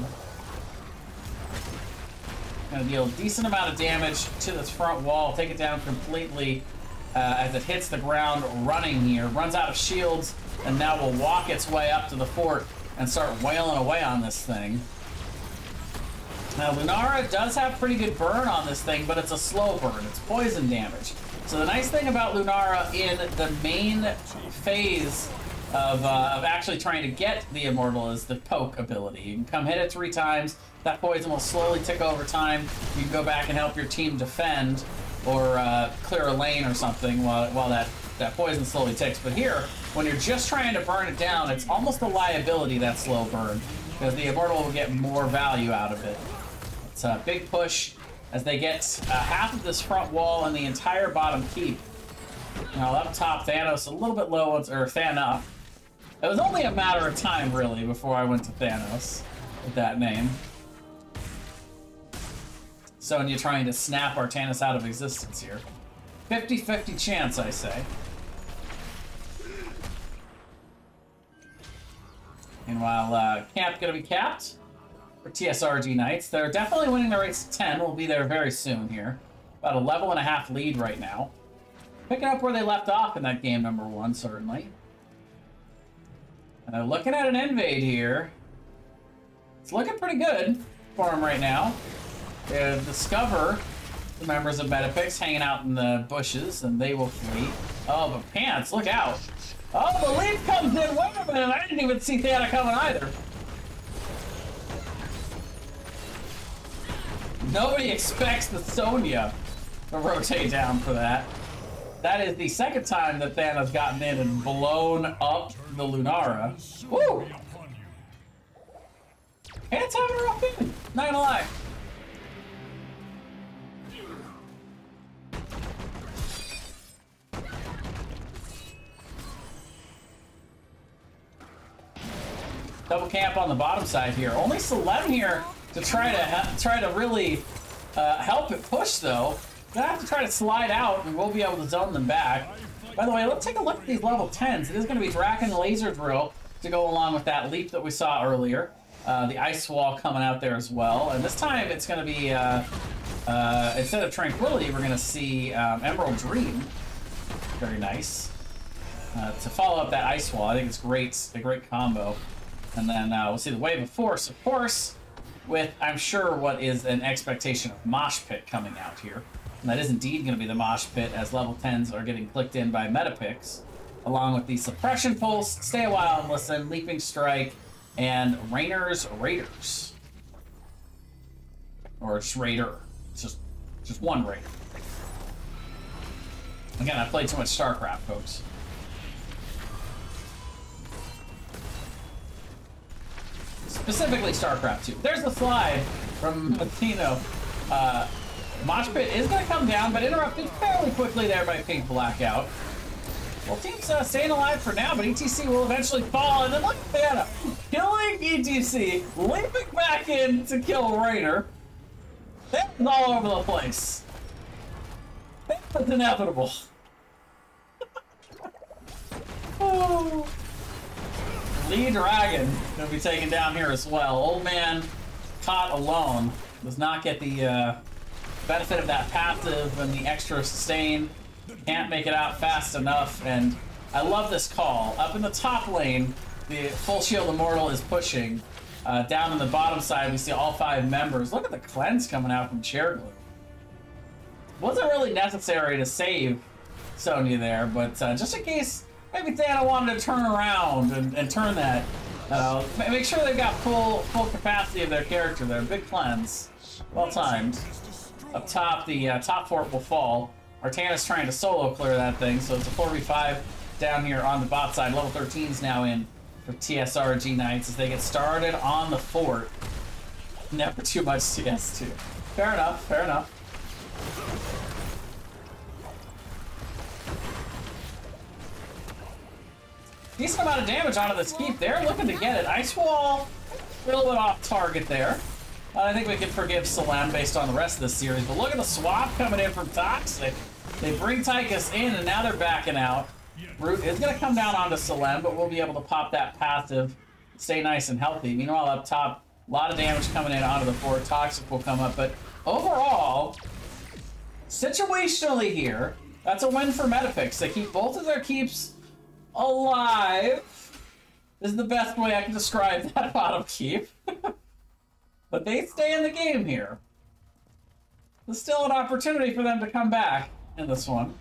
Speaker 6: Going to deal a decent amount of damage to this front wall, take it down completely as it hits the ground running here. Runs out of shields, and now will walk its way up to the fort and start wailing away on this thing. Now, Lunara does have pretty good burn on this thing, but it's a slow burn. It's poison damage. So the nice thing about Lunara in the main phase of actually trying to get the Immortal is the poke ability. You can come hit it 3 times. That poison will slowly tick over time. You can go back and help your team defend or clear a lane or something while that poison slowly ticks. But here, when you're just trying to burn it down, it's almost a liability, that slow burn, because the Immortal will get more value out of it. It's a big push as they get half of this front wall and the entire bottom keep. Now up top, Thanos a little bit low, or Thanoff. It was only a matter of time, really, before I went to Thanos with that name. Sonya trying to snap Artanis out of existence here. 50-50 chance, I say. Meanwhile, camp gonna be capped for TSRG Knights. They're definitely winning the race to 10. We'll be there very soon here. About a level and a half lead right now. Picking up where they left off in that game number 1, certainly. And they're looking at an invade here. It's looking pretty good for them right now. They discover the members of Metapix hanging out in the bushes, and they will flee. Oh, but Pants, look out. Oh, the lead comes in. Wait a minute, I didn't even see Thana coming either. Nobody expects the Sonya to rotate down for that. That is the second time that Thana's gotten in and blown up the Lunara. Woo! Pants having a rough game, not gonna lie. Double camp on the bottom side here. Only Salem here to try to really help it push though. Gonna have to try to slide out, and we'll be able to zone them back. By the way, let's take a look at these level 10s. It is going to be Draken Laser Drill to go along with that leap that we saw earlier. The ice wall coming out there as well, and this time it's going to be instead of Tranquility, we're going to see Emerald Dream. Very nice. To follow up that ice wall, I think it's great. A great combo. And then we'll see the Wave of Force, of course, with, I'm sure, what is an expectation of Mosh Pit coming out here. And that is indeed going to be the Mosh Pit, as level 10s are getting clicked in by Metapix, along with the Suppression Pulse, Stay a While and Listen, Leaping Strike, and Rainer's Raiders. Or just Raider. It's just one Raider. Again, I played too much StarCraft, folks. Specifically StarCraft 2. There's the slide from Mattino. Mosh Pit is going to come down, but interrupted fairly quickly there by Pink Blackout. Well, team's staying alive for now, but ETC will eventually fall. And then look at Thana killing ETC, leaping back in to kill Rainer. That's all over the place. That's inevitable. Oh. Lee Dragon gonna be taken down here as well. Old man caught alone does not get the benefit of that passive and the extra sustain. Can't make it out fast enough, and I love this call. Up in the top lane, the full shield immortal is pushing. Down on the bottom side, we see all 5 members. Look at the cleanse coming out from Chairglue. Wasn't really necessary to save Sonya there, but just in case maybe Thana wanted to turn around and turn that. Make sure they've got full capacity of their character there. Big cleanse. Well timed. Up top, the top fort will fall. Artana's trying to solo clear that thing, so it's a 4v5 down here on the bot side. Level 13's now in for TSRG Knights as they get started on the fort. Never too much TS2. Fair enough, fair enough. Decent amount of damage onto this keep. They're looking to get it. Ice Wall, a little bit off target there. I think we can forgive Salem based on the rest of the series, but look at the swap coming in from Toxic. They bring Tychus in, and now they're backing out. Root is going to come down onto Salem, but we'll be able to pop that passive, stay nice and healthy. Meanwhile, up top, a lot of damage coming in onto the fort. Toxic will come up, but overall, situationally here, that's a win for Metapix. They keep both of their keeps alive. Is the best way I can describe that bottom keep. But they stay in the game here. There's still an opportunity for them to come back in this one.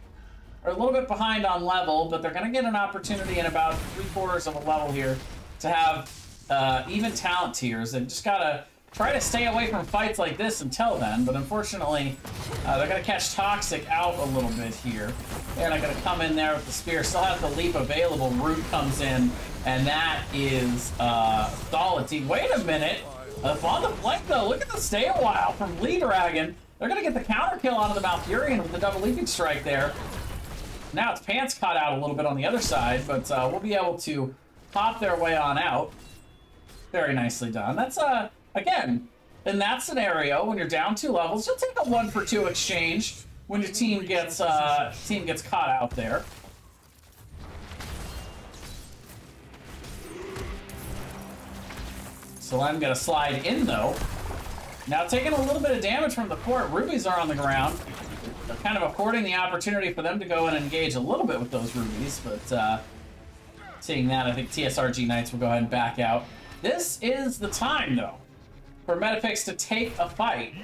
Speaker 6: They're a little bit behind on level, but they're going to get an opportunity in about 3/4 of a level here to have even talent tiers. They've just got to try to stay away from fights like this until then, but unfortunately, they're going to catch Toxic out a little bit here. They're not going to come in there with the spear. Still has the leap available. Root comes in, and that is solid team. Wait a minute. On the flank, though, look at the stay a while from Lee Dragon. They're going to get the counter kill onto the Malfurion with the double leaping strike there. Now its pants caught out a little bit on the other side, but we'll be able to pop their way on out. Very nicely done. That's, again, in that scenario, when you're down 2 levels, you'll take a 1-for-2 exchange when your team gets caught out there. So I'm going to slide in, though. Now taking a little bit of damage from the fort. Rubies are on the ground. They're kind of affording the opportunity for them to go and engage a little bit with those rubies, but seeing that, I think TSRG Knights will go ahead and back out. This is the time, though, for Metapix to take a fight.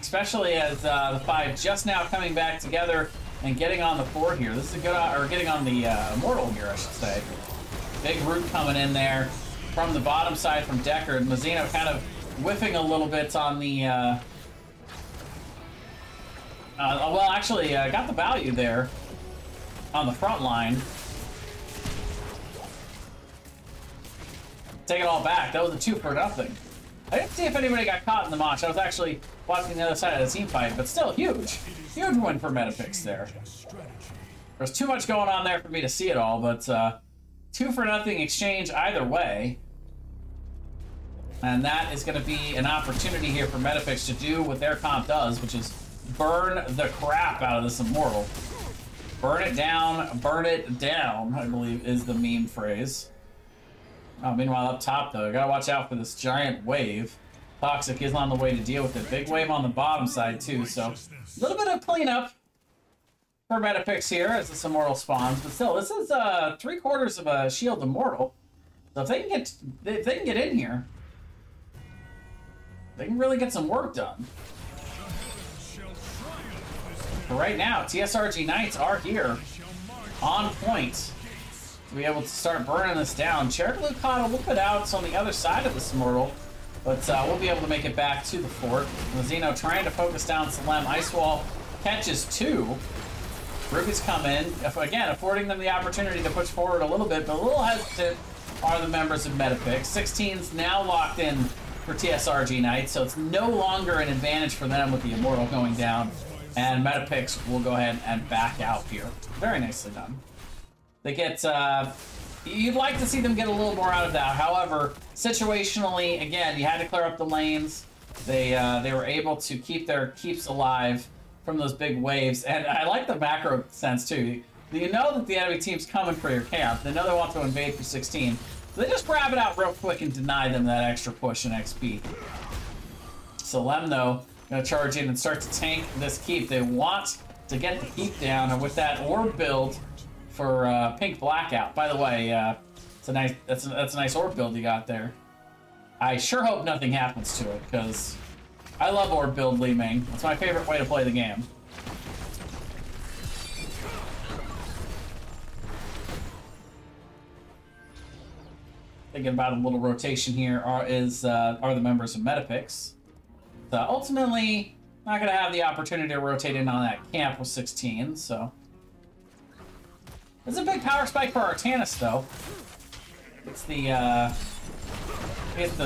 Speaker 6: Especially as the 5 just now coming back together and getting on the fort here. This is a good, or getting on the Immortal here, I should say. Big Root coming in there from the bottom side from Deckard. Mazzino kind of whiffing a little bit on the... well, actually, got the value there on the front line. Take it all back. That was a 2-for-0. I didn't see if anybody got caught in the match. I was actually watching the other side of the team fight, but still, huge. Huge win for Metapix there. There's too much going on there for me to see it all, but 2-for-0 exchange either way. And that is going to be an opportunity here for Metapix to do what their comp does, which is burn the crap out of this Immortal. Burn it down, I believe is the meme phrase. Meanwhile, up top, though, you gotta watch out for this giant wave. Toxic is on the way to deal with it. Big wave on the bottom side, too, so a little bit of cleanup for Metapix here as this Immortal spawns. But still, this is 3/4 of a shield Immortal. So if they can get in here, they can really get some work done. But right now, TSRG Knights are here on point to be able to start burning this down. Chairglue caught a little bit out on the other side of this Immortal, but we'll be able to make it back to the fort. Mazzino trying to focus down Salem. Ice Wall catches 2. Rubies come in, again, affording them the opportunity to push forward a little bit, but a little hesitant are the members of Metapix. 16's now locked in for TSRG Knights, so it's no longer an advantage for them with the Immortal going down. And Metapix will go ahead and back out here. Very nicely done. They get, you'd like to see them get a little more out of that. However, situationally, again, you had to clear up the lanes. They were able to keep their keeps alive from those big waves. And I like the macro sense, too. You know that the enemy team's coming for your camp. They know they want to invade for 16. So they just grab it out real quick and deny them that extra push and XP. Salem, though, gonna charge in and start to tank this keep. They want to get the keep down, and with that orb build for Pink Blackout. By the way, it's a nice that's a nice orb build you got there. I sure hope nothing happens to it, because I love orb build Li Ming. It's my favorite way to play the game. Thinking about a little rotation here are the members of Metapix. So ultimately, not going to have the opportunity to rotate in on that camp with 16, so. It's a big power spike for Artanis, though. It's the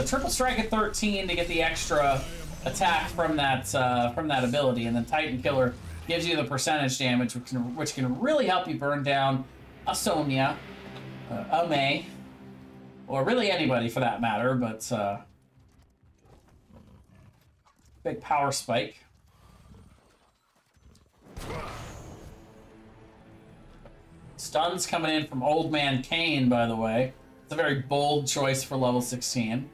Speaker 6: triple strike at 13 to get the extra attack from that ability, and then Titan Killer gives you the percentage damage, which can really help you burn down a Sonya, a Mei, or really anybody for that matter, but big power spike. Stuns coming in from Old Man Kane, by the way. It's a very bold choice for level 16.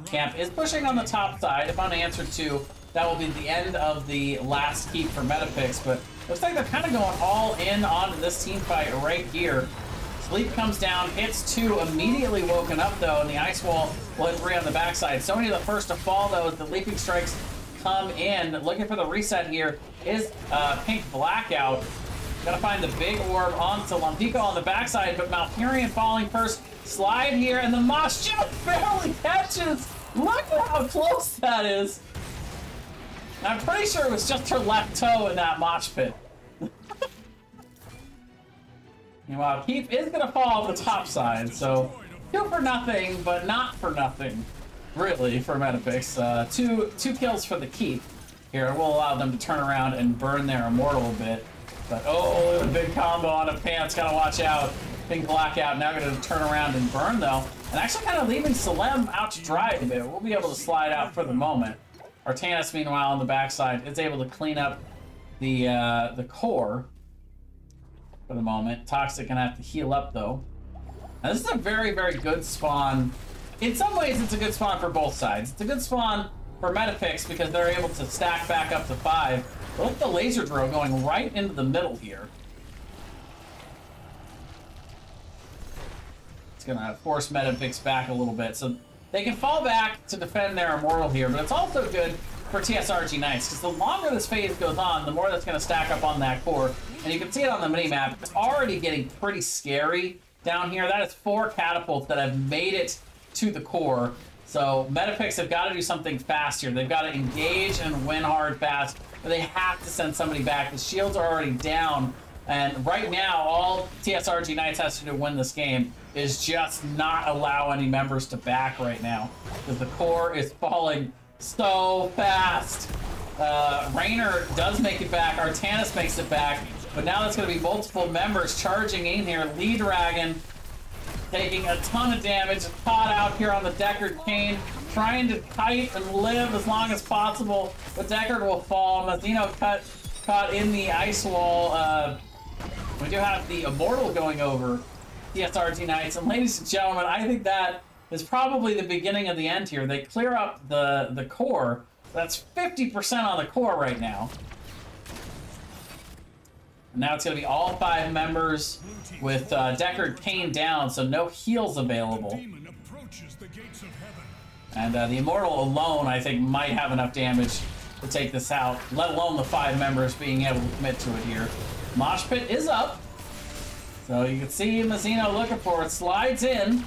Speaker 6: Camp is pushing on the top side. If unanswered to, that will be the end of the last keep for Metapix, but looks like they're kind of going all in on this team fight right here. Sleep comes down, hits 2, immediately woken up though, and the Ice Wall will hit 3 on the backside. Sonya the first to fall though as the Leaping Strikes come in. Looking for the reset here is Pink Blackout. Gotta find the big orb onto Lumpico on the backside, but Malfurion falling first. Slide here, and the Mosh Jump barely catches! Look at how close that is! I'm pretty sure it was just her left toe in that mosh pit. Meanwhile, Keep is going to fall on the top side, so 2 for nothing, but not for nothing, really, for Metapix. Two kills for the Keep here will allow them to turn around and burn their Immortal a bit. But, oh, a big combo on a Pants, gotta watch out. Pink Blackout now going to turn around and burn, though, and actually kind of leaving Salem out to dry a bit. We'll be able to slide out for the moment. Artanis, meanwhile, on the backside, is able to clean up the core for the moment. Toxic gonna have to heal up though. Now, this is a very, very good spawn. In some ways, it's a good spawn for both sides. It's a good spawn for Metapix because they're able to stack back up to 5. But look at the laser drill going right into the middle here. It's gonna force Metapix back a little bit, so they can fall back to defend their Immortal here, but it's also good for TSRG Knights, because the longer this phase goes on, the more that's going to stack up on that core. And you can see it on the minimap, it's already getting pretty scary down here. That is 4 catapults that have made it to the core. So Metapix have got to do something fast here. They've got to engage and win hard fast, but they have to send somebody back. The shields are already down, and right now, all TSRG Knights has to do to win this game is just not allow any members to back right now, because the core is falling so fast. Raynor does make it back, Artanis makes it back, but now there's going to be multiple members charging in here. Lee Dragon taking a ton of damage, caught out here on the Deckard Kane, trying to kite and live as long as possible, but Deckard will fall. Mazzino caught in the Ice Wall. We do have the Immortal going over TSRG Knights, and ladies and gentlemen, I think that is probably the beginning of the end here. They clear up the core. That's 50% on the core right now. And now it's going to be all 5 members with Deckard Kane down, so no heals available. And the Immortal alone, I think, might have enough damage to take this out, let alone the 5 members being able to commit to it here. Mosh Pit is up. So you can see Mazzino looking for it, slides in,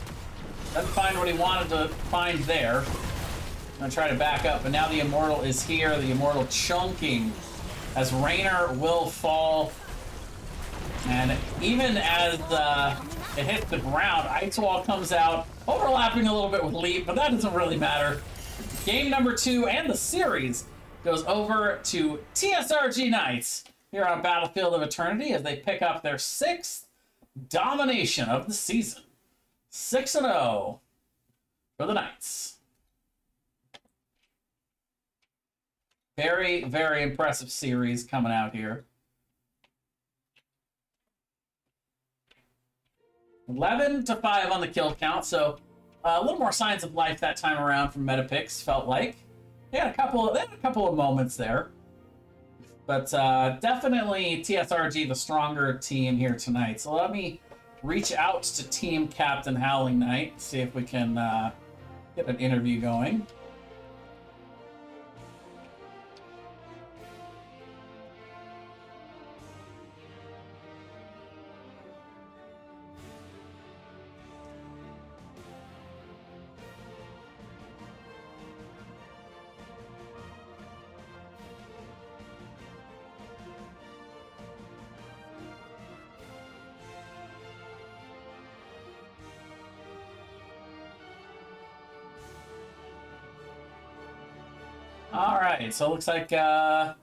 Speaker 6: doesn't find what he wanted to find there. Gonna try to back up, but now the Immortal is here, the Immortal chunking as Raynor will fall. And even as it hits the ground, Ice Wall comes out, overlapping a little bit with Leap, but that doesn't really matter. Game number 2 and the series goes over to TSRG Knights here on Battlefield of Eternity as they pick up their 6th domination of the season. 6-0 for the Knights. Very, very impressive series coming out here. 11-5 on the kill count, so a little more signs of life that time around from Metapix, felt like. They had a couple of moments there. But definitely TSRG the stronger team here tonight. So let me reach out to Team Captain Howling Knight, see if we can get an interview going. All right, so it looks like I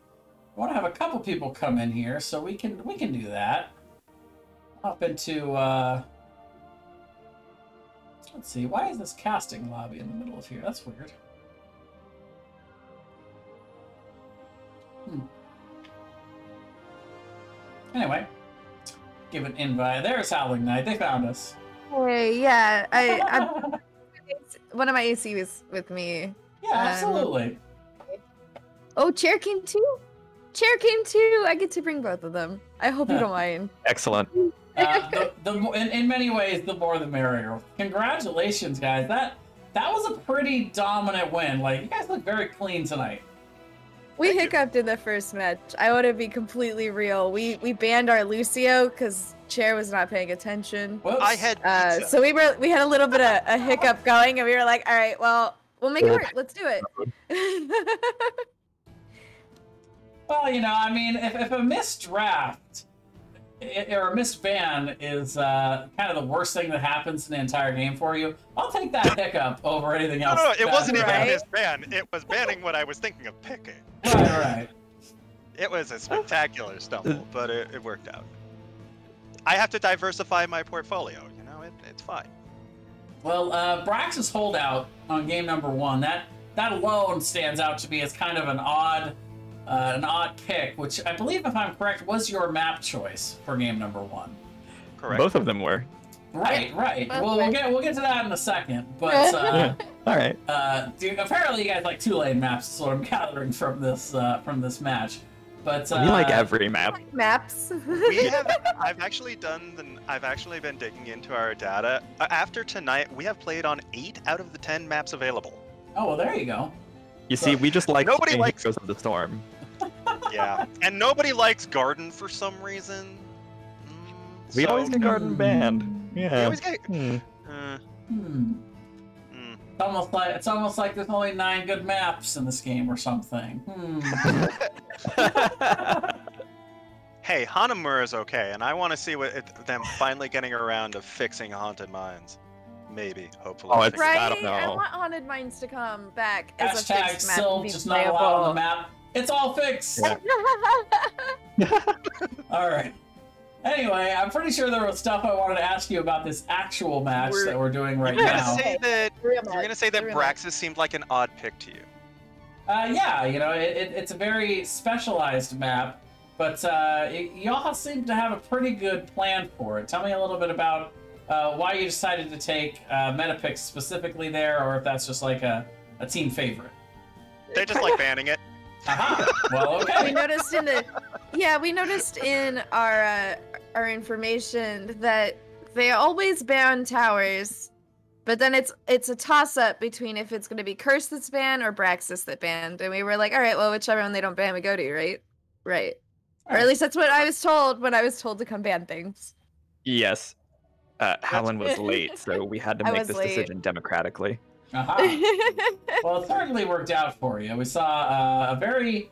Speaker 6: want to have a couple people come in here, so we can do that. Up into let's see, why is this casting lobby in the middle of here? That's weird. Anyway, give an invite. There's Howling Knight. They found us.
Speaker 10: Hey, yeah, I'm one of my AC was with me.
Speaker 6: Yeah, absolutely.
Speaker 10: Oh, Chair came too? Chair came too. I get to bring both of them. I hope you don't mind.
Speaker 11: Excellent.
Speaker 6: In many ways, the more the merrier. Congratulations, guys. That was a pretty dominant win. Like, you guys look very clean tonight.
Speaker 10: We hiccuped in the first match. I want to be completely real. We banned our Lucio because Chair was not paying attention.
Speaker 6: Whoops.
Speaker 12: I had pizza.
Speaker 10: So we had a little bit of a hiccup going, and we were like, all right, well, we'll make it work. Let's do it.
Speaker 6: Well, you know, I mean, if a missed draft or a missed ban is kind of the worst thing that happens in the entire game for you, I'll take that hiccup over anything else.
Speaker 12: No, it wasn't even
Speaker 10: Right?
Speaker 12: his ban. It was banning what I was thinking of picking.
Speaker 6: Right.
Speaker 12: It was a spectacular stumble, but it worked out. I have to diversify my portfolio. You know, it's fine.
Speaker 6: Well, Brax's holdout on game number 1, that alone stands out to me as kind of an odd pick, which I believe, if I'm correct, was your map choice for game number 1.
Speaker 12: Correct.
Speaker 11: Both of them were.
Speaker 6: Right. Well, we'll get to that in a second. But
Speaker 11: All right.
Speaker 6: dude, apparently you guys like 2-lane maps. Is what I'm gathering from this match. But
Speaker 11: We like every map.
Speaker 10: Maps.
Speaker 12: I've actually been digging into our data. After tonight, we have played on 8 out of the 10 maps available.
Speaker 6: Oh, well, there you go.
Speaker 11: You see, we just like
Speaker 12: Nobody
Speaker 11: playing
Speaker 12: likes-
Speaker 11: Heroes of the Storm.
Speaker 12: Yeah, and nobody likes Garden for some reason.
Speaker 11: We always get Garden banned.
Speaker 12: We
Speaker 11: Yeah.
Speaker 12: always get.
Speaker 6: It's almost like there's only 9 good maps in this game or something.
Speaker 12: Hey, Hanamura is okay, and I want to see them finally getting around to fixing Haunted Mines. Maybe, hopefully.
Speaker 11: Oh, it's
Speaker 10: Right?
Speaker 11: I don't know.
Speaker 10: I want Haunted Mines to come back as a
Speaker 6: Hashtag
Speaker 10: fixed map
Speaker 6: still
Speaker 10: and be
Speaker 6: just not allowed on the
Speaker 10: playable.
Speaker 6: map. It's all fixed.
Speaker 11: Yeah.
Speaker 6: All right. Anyway, I'm pretty sure there was stuff I wanted to ask you about this actual match that we're doing right
Speaker 12: You're
Speaker 6: now.
Speaker 12: gonna say that Braxis seemed like an odd pick to you.
Speaker 6: Yeah, you know, it's a very specialized map, but y'all seem to have a pretty good plan for it. Tell me a little bit about why you decided to take Metapix specifically there, or if that's just like a team favorite.
Speaker 12: They just like banning it.
Speaker 6: Aha. Well, okay.
Speaker 10: We noticed in our information that they always ban towers, but then it's a toss-up between if it's going to be Curse that's banned or Braxis that banned, and we were like, all right, well, whichever one they don't ban, we go to, right? Right. Or at least that's what I was told when I was told to come ban things.
Speaker 11: Yes. Helen was late, so we had to
Speaker 10: I
Speaker 11: make
Speaker 10: was
Speaker 11: this
Speaker 10: late.
Speaker 11: decision democratically.
Speaker 6: Well, it certainly worked out for you. We saw a very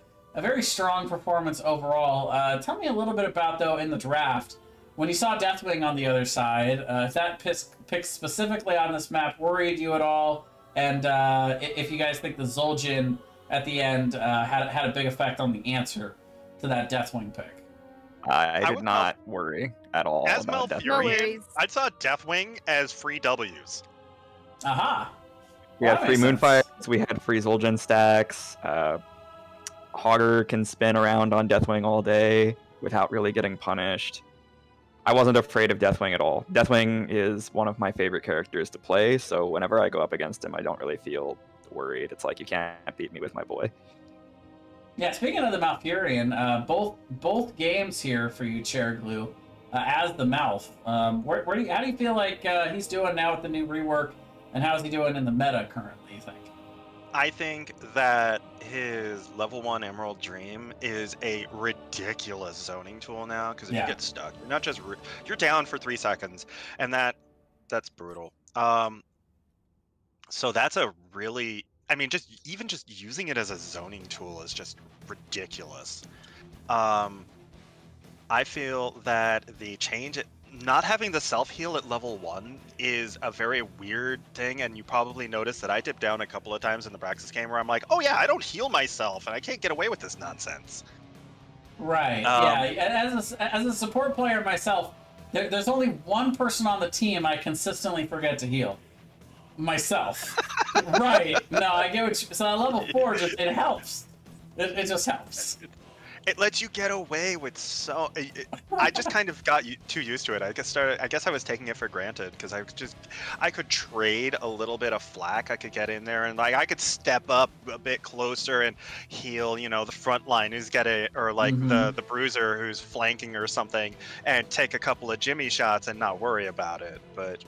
Speaker 6: strong performance overall. Tell me a little bit about, though, in the draft, when you saw Deathwing on the other side, if that pick specifically on this map worried you at all, and if you guys think the Zul'jin at the end had a big effect on the answer to that Deathwing pick.
Speaker 11: I did not worry at all
Speaker 12: As
Speaker 11: about Deathwing.
Speaker 12: Malfurion, I saw Deathwing as free Ws.
Speaker 6: Aha.
Speaker 11: We had free Moonfights, we had free Zul'jin stacks. Hogger can spin around on Deathwing all day without really getting punished. I wasn't afraid of Deathwing at all. Deathwing is one of my favorite characters to play, so whenever I go up against him, I don't really feel worried. It's like, you can't beat me with my boy.
Speaker 6: Yeah, speaking of the Malfurion, both games here for you, Chair Glue, as the Malf. How do you feel like he's doing now with the new rework, and how's he doing in the meta currently, you think?
Speaker 12: I think that his level 1 Emerald Dream is a ridiculous zoning tool now, because if you get stuck, you're not just you're down for 3 seconds, and that's brutal. So that's a really, I mean, just using it as a zoning tool is just ridiculous. I feel that the change, not having the self-heal at level 1 is a very weird thing, and you probably noticed that I dipped down a couple of times in the Braxis game where I'm like, oh yeah, I don't heal myself, and I can't get away with this nonsense.
Speaker 6: Right, yeah. As a support player myself, there's only one person on the team I consistently forget to heal. Myself. Right. No, I get what you... So at level 4, it helps. It just helps.
Speaker 12: It lets you get away with so. I just kind of got too used to it. I guess I was taking it for granted because I could trade a little bit of flak. I could get in there and like I could step up a bit closer and heal. You know, the front line who's or like the bruiser who's flanking or something, and take a couple of Jimmy shots and not worry about it. But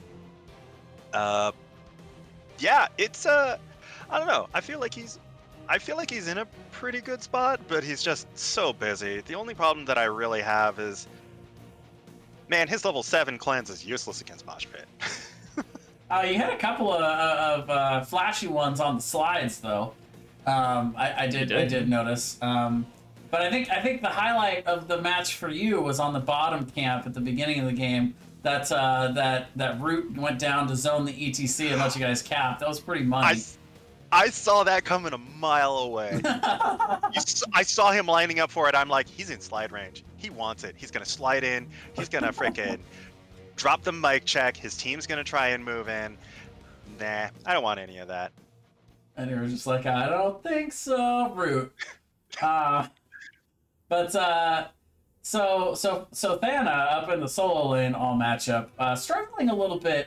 Speaker 12: yeah, it's I don't know. I feel like he's in a pretty good spot, but he's just so busy. The only problem that I really have is, man, his level 7 cleanse is useless against Mosh Pit.
Speaker 6: You had a couple of flashy ones on the slides, though. I did notice. But I think the highlight of the match for you was on the bottom camp at the beginning of the game. That Root went down to zone the ETC and let you guys cap. That was pretty money.
Speaker 12: I saw that coming a mile away. I saw him lining up for it. I'm like, he's in slide range. He wants it. He's going to slide in. He's going to frickin' drop the mic check. His team's going to try and move in. Nah, I don't want any of that.
Speaker 6: And he was just like, I don't think so, Root. So Thana up in the solo lane all matchup, struggling a little bit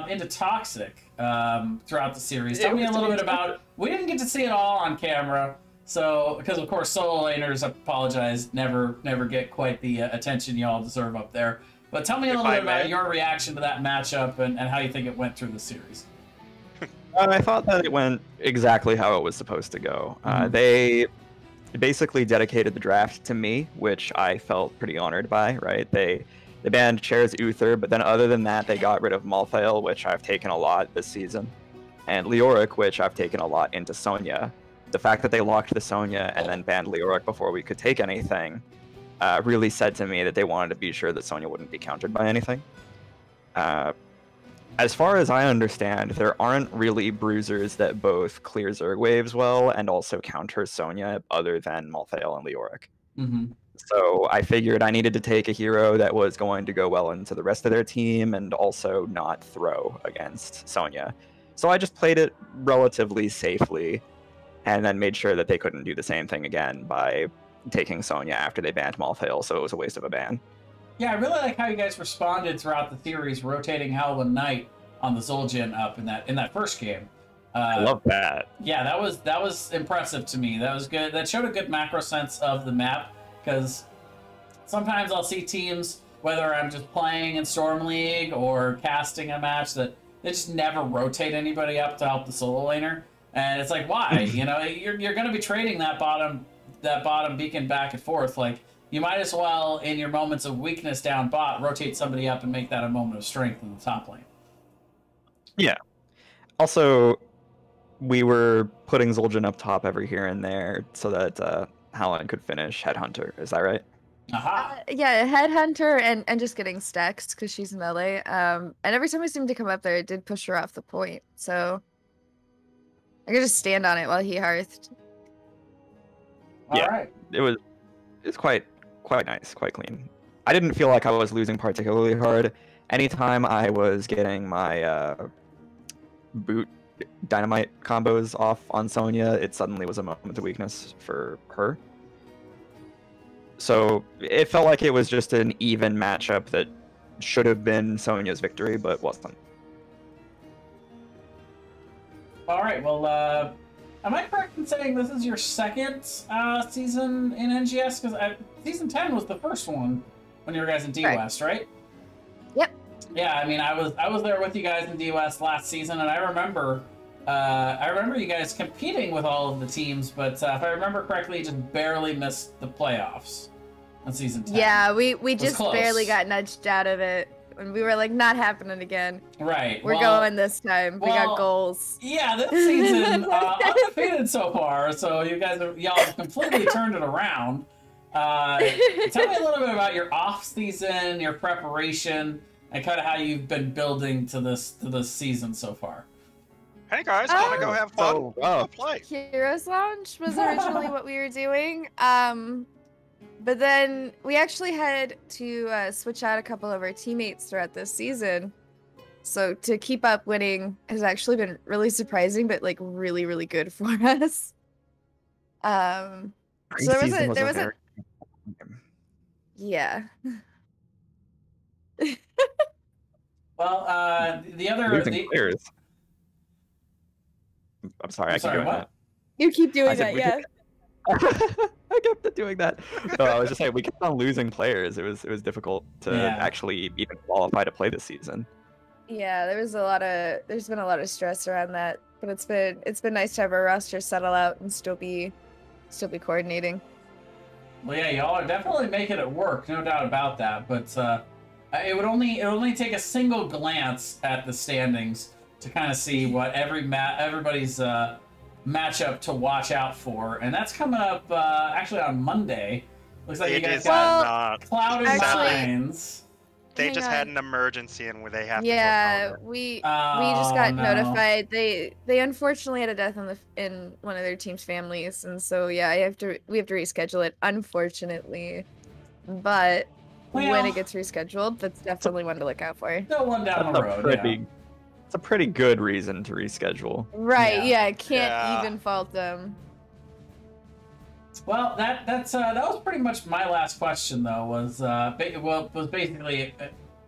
Speaker 6: into Toxic throughout the series. Tell me a little bit about it. We didn't get to see it all on camera, so because of course solo laners, I apologize, never get quite the attention y'all deserve up there. But tell me a little bit about your reaction to that matchup and how you think it went through the series.
Speaker 11: I thought that it went exactly how it was supposed to go. They basically dedicated the draft to me, which I felt pretty honored by, right? They banned Chair's Uther, but then other than that, they got rid of Malthael, which I've taken a lot this season, and Leoric, which I've taken a lot into Sonya. The fact that they locked the Sonya and then banned Leoric before we could take anything really said to me that they wanted to be sure that Sonya wouldn't be countered by anything. As far as I understand, there aren't really bruisers that both clear Zerg waves well and also counter Sonya other than Malthael and Leoric. So I figured I needed to take a hero that was going to go well into the rest of their team and also not throw against Sonya. So I just played it relatively safely and then made sure that they couldn't do the same thing again by taking Sonya after they banned Malthael, so it was a waste of a ban.
Speaker 6: Yeah, I really like how you guys responded throughout the series, rotating Howland Knight on the Zul'jin up in that first game.
Speaker 11: I love that.
Speaker 6: Yeah, that was impressive to me. That was good. That showed a good macro sense of the map, because sometimes I'll see teams, whether I'm just playing in Storm League or casting a match, that they just never rotate anybody up to help the solo laner, and it's like, why? You know, you're going to be trading that bottom beacon back and forth. Like, you might as well, in your moments of weakness down bot, rotate somebody up and make that a moment of strength in the top lane.
Speaker 11: Yeah. Also, we were putting Zul'jin up top every here and there so that Howland could finish Headhunter. Is that right?
Speaker 10: Yeah, Headhunter and just getting stacks because she's melee. And every time I seemed to come up there, it did push her off the point. So I could just stand on it while he hearthed.
Speaker 11: Yeah,
Speaker 6: Alright.
Speaker 11: it's quite nice, quite clean. I didn't feel like I was losing particularly hard. Anytime I was getting my boot dynamite combos off on Sonya, it suddenly was a moment of weakness for her. So it felt like it was just an even matchup that should have been Sonya's victory, but wasn't.
Speaker 6: Alright, well, am I correct in saying this is your second season in NGS? Because season 10 was the first one when you were guys in D-West, right?
Speaker 10: Yep.
Speaker 6: Yeah, I mean, I was there with you guys in D-West last season, and I remember you guys competing with all of the teams, but if I remember correctly, you just barely missed the playoffs on season 10.
Speaker 10: Yeah, we just
Speaker 6: close.
Speaker 10: barely got nudged out of it. And we were like, not happening again.
Speaker 6: Right.
Speaker 10: We're going this time. We got goals.
Speaker 6: Yeah, this season, undefeated so far, so y'all have completely turned it around. Tell me a little bit about your off-season, your preparation, and kind of how you've been building to this season so far.
Speaker 12: Hey guys, want to go have fun? Go play.
Speaker 10: Heroes Lounge was originally what we were doing. But then we actually had to switch out a couple of our teammates throughout this season. So to keep up winning has actually been really surprising, but like really, really good for us. So there was a yeah.
Speaker 6: Well,
Speaker 11: Losing players. I'm sorry, I keep doing
Speaker 6: what?
Speaker 11: that.
Speaker 10: You keep doing that, yeah.
Speaker 11: I kept doing that. No, I was just saying we kept on losing players. It was difficult to actually even qualify to play this season.
Speaker 10: Yeah, there's been a lot of stress around that, but it's been nice to have our roster settle out and still be coordinating.
Speaker 6: Well, yeah, y'all are definitely making it work, no doubt about that. But it would only take a single glance at the standings to kind of see what everybody's matchup to watch out for, and that's coming up actually on Monday. Looks like you guys got Cloud and Mines.
Speaker 12: They just had an emergency and they have
Speaker 10: to we just got notified. They unfortunately had a death in one of their team's families, and so yeah, we have to reschedule it, unfortunately. But when it gets rescheduled, that's definitely one to look out for.
Speaker 6: No one down the road.
Speaker 11: It's a pretty good reason to reschedule.
Speaker 10: Right, yeah, can't even fault them.
Speaker 6: Well, that was pretty much my last question, though. Was basically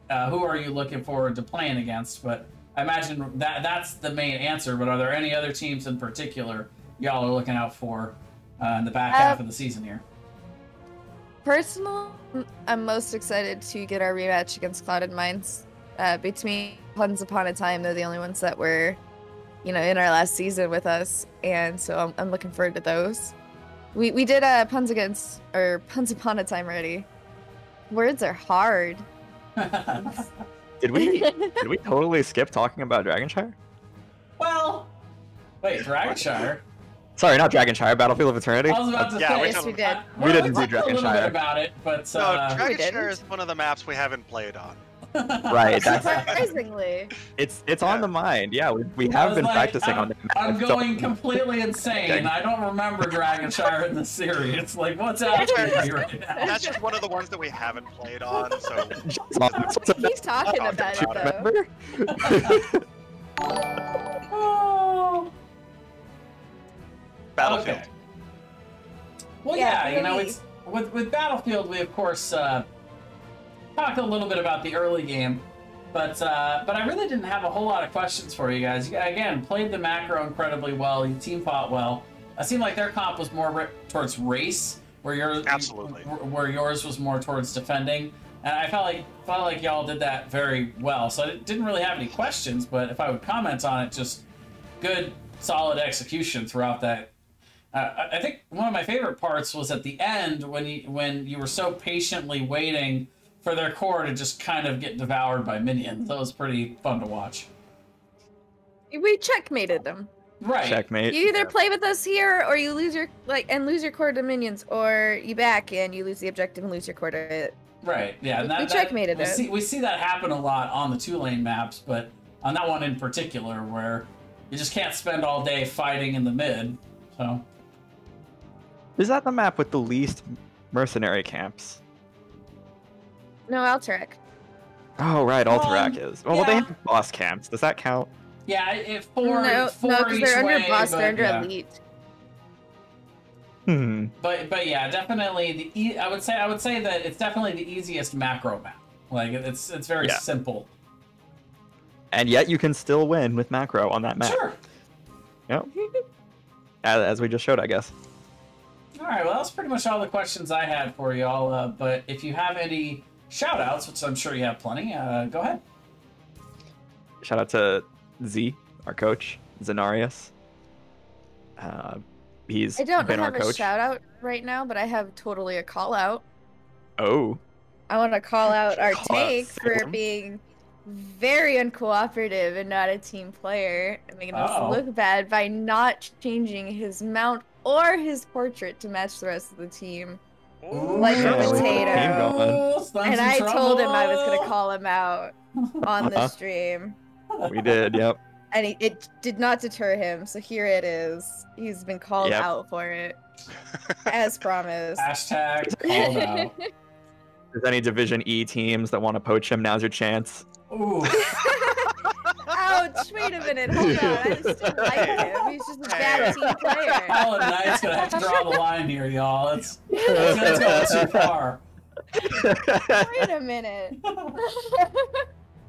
Speaker 6: who are you looking forward to playing against? But I imagine that's the main answer. But are there any other teams in particular y'all are looking out for in the back half of the season here?
Speaker 10: Personally, I'm most excited to get our rematch against Cloud and Mines. Between Once Upon a Time, they're the only ones that were, in our last season with us, and so I'm looking forward to those. We did Puns Upon a Time already. Words are hard.
Speaker 11: Did we totally skip talking about Dragonshire?
Speaker 6: Well, wait, Dragonshire.
Speaker 11: Sorry, not Dragonshire. Battlefield of Eternity.
Speaker 6: I was about to say,
Speaker 10: yes, we did.
Speaker 11: We didn't do
Speaker 6: A little bit
Speaker 11: Dragonshire.
Speaker 6: about it, but
Speaker 12: No, Dragonshire is one of the maps we haven't played on.
Speaker 11: Right, that's
Speaker 10: surprisingly.
Speaker 11: It's on the mind. Yeah, we have been practicing on the map.
Speaker 6: I'm going completely insane. I don't remember Dragonshire in the series. It's like, what's happening to me right now?
Speaker 12: That's just one of the ones that we haven't played on, so...
Speaker 10: He's talking about it, though.
Speaker 6: Oh.
Speaker 12: Battlefield.
Speaker 6: Okay. Well, yeah, it's with Battlefield, we of course talked a little bit about the early game, but I really didn't have a whole lot of questions for you guys. Again, played the macro incredibly well. Your team fought well. It seemed like their comp was more towards race, where yours was more towards defending. And I felt like y'all did that very well. So I didn't really have any questions, but if I would comment on it, just good, solid execution throughout that. I think one of my favorite parts was at the end when you were so patiently waiting for their core to just kind of get devoured by minions. That was pretty fun to watch.
Speaker 10: We checkmated them.
Speaker 6: Right.
Speaker 11: Checkmate.
Speaker 10: You either play with us here, or you lose your lose your core to minions, or you back and you lose the objective and lose your core to it.
Speaker 6: Right. Yeah.
Speaker 10: We checkmated it.
Speaker 6: We see that happen a lot on the 2-lane maps, but on that one in particular, where you just can't spend all day fighting in the mid. So.
Speaker 11: Is that the map with the least mercenary camps?
Speaker 10: No, Alterac.
Speaker 11: Oh, right, Alterac is. Well, they
Speaker 6: yeah.
Speaker 11: have boss camps. Does that count?
Speaker 6: Yeah, if four,
Speaker 10: No,
Speaker 6: four
Speaker 10: because
Speaker 6: each
Speaker 10: they're under
Speaker 6: way,
Speaker 10: boss,
Speaker 6: but,
Speaker 10: they're under
Speaker 6: yeah.
Speaker 10: elite.
Speaker 6: But yeah, definitely I would say that it's definitely the easiest macro map. Like it's very
Speaker 11: Yeah.
Speaker 6: simple.
Speaker 11: And yet you can still win with macro on that map.
Speaker 6: Sure.
Speaker 11: Yep. As we just showed, I guess.
Speaker 6: All right, well, that's pretty much all the questions I had for y'all. But if you have any shout-outs, which I'm sure you have plenty, go ahead.
Speaker 11: Shout out to Z, our coach, Zenarius. He's
Speaker 10: I don't
Speaker 11: been our
Speaker 10: have a
Speaker 11: coach.
Speaker 10: shout out right now, but I have totally a call out.
Speaker 11: Oh.
Speaker 10: I want to call out our
Speaker 11: Call out
Speaker 10: take for
Speaker 11: Salem.
Speaker 10: being very uncooperative and not a team player, and making us
Speaker 6: Uh-oh.
Speaker 10: look bad by not changing his mount or his portrait to match the rest of the team. Like
Speaker 11: Yeah,
Speaker 10: a
Speaker 11: we got a team
Speaker 10: potato.
Speaker 11: going.
Speaker 10: And I told him I was going to call him out on the stream.
Speaker 11: We did, yep.
Speaker 10: And it did not deter him, so here it is. He's been called
Speaker 11: Yep.
Speaker 10: out for it. As promised.
Speaker 6: Hashtag called out.
Speaker 11: If there's any Division E teams that want to poach him, now's your chance.
Speaker 6: Ooh.
Speaker 10: Ouch, wait a minute, hold on. I still like him. He's just a bad team player.
Speaker 6: Alan Knight's gonna have to draw the line here, y'all. It's going too far.
Speaker 10: Wait a minute.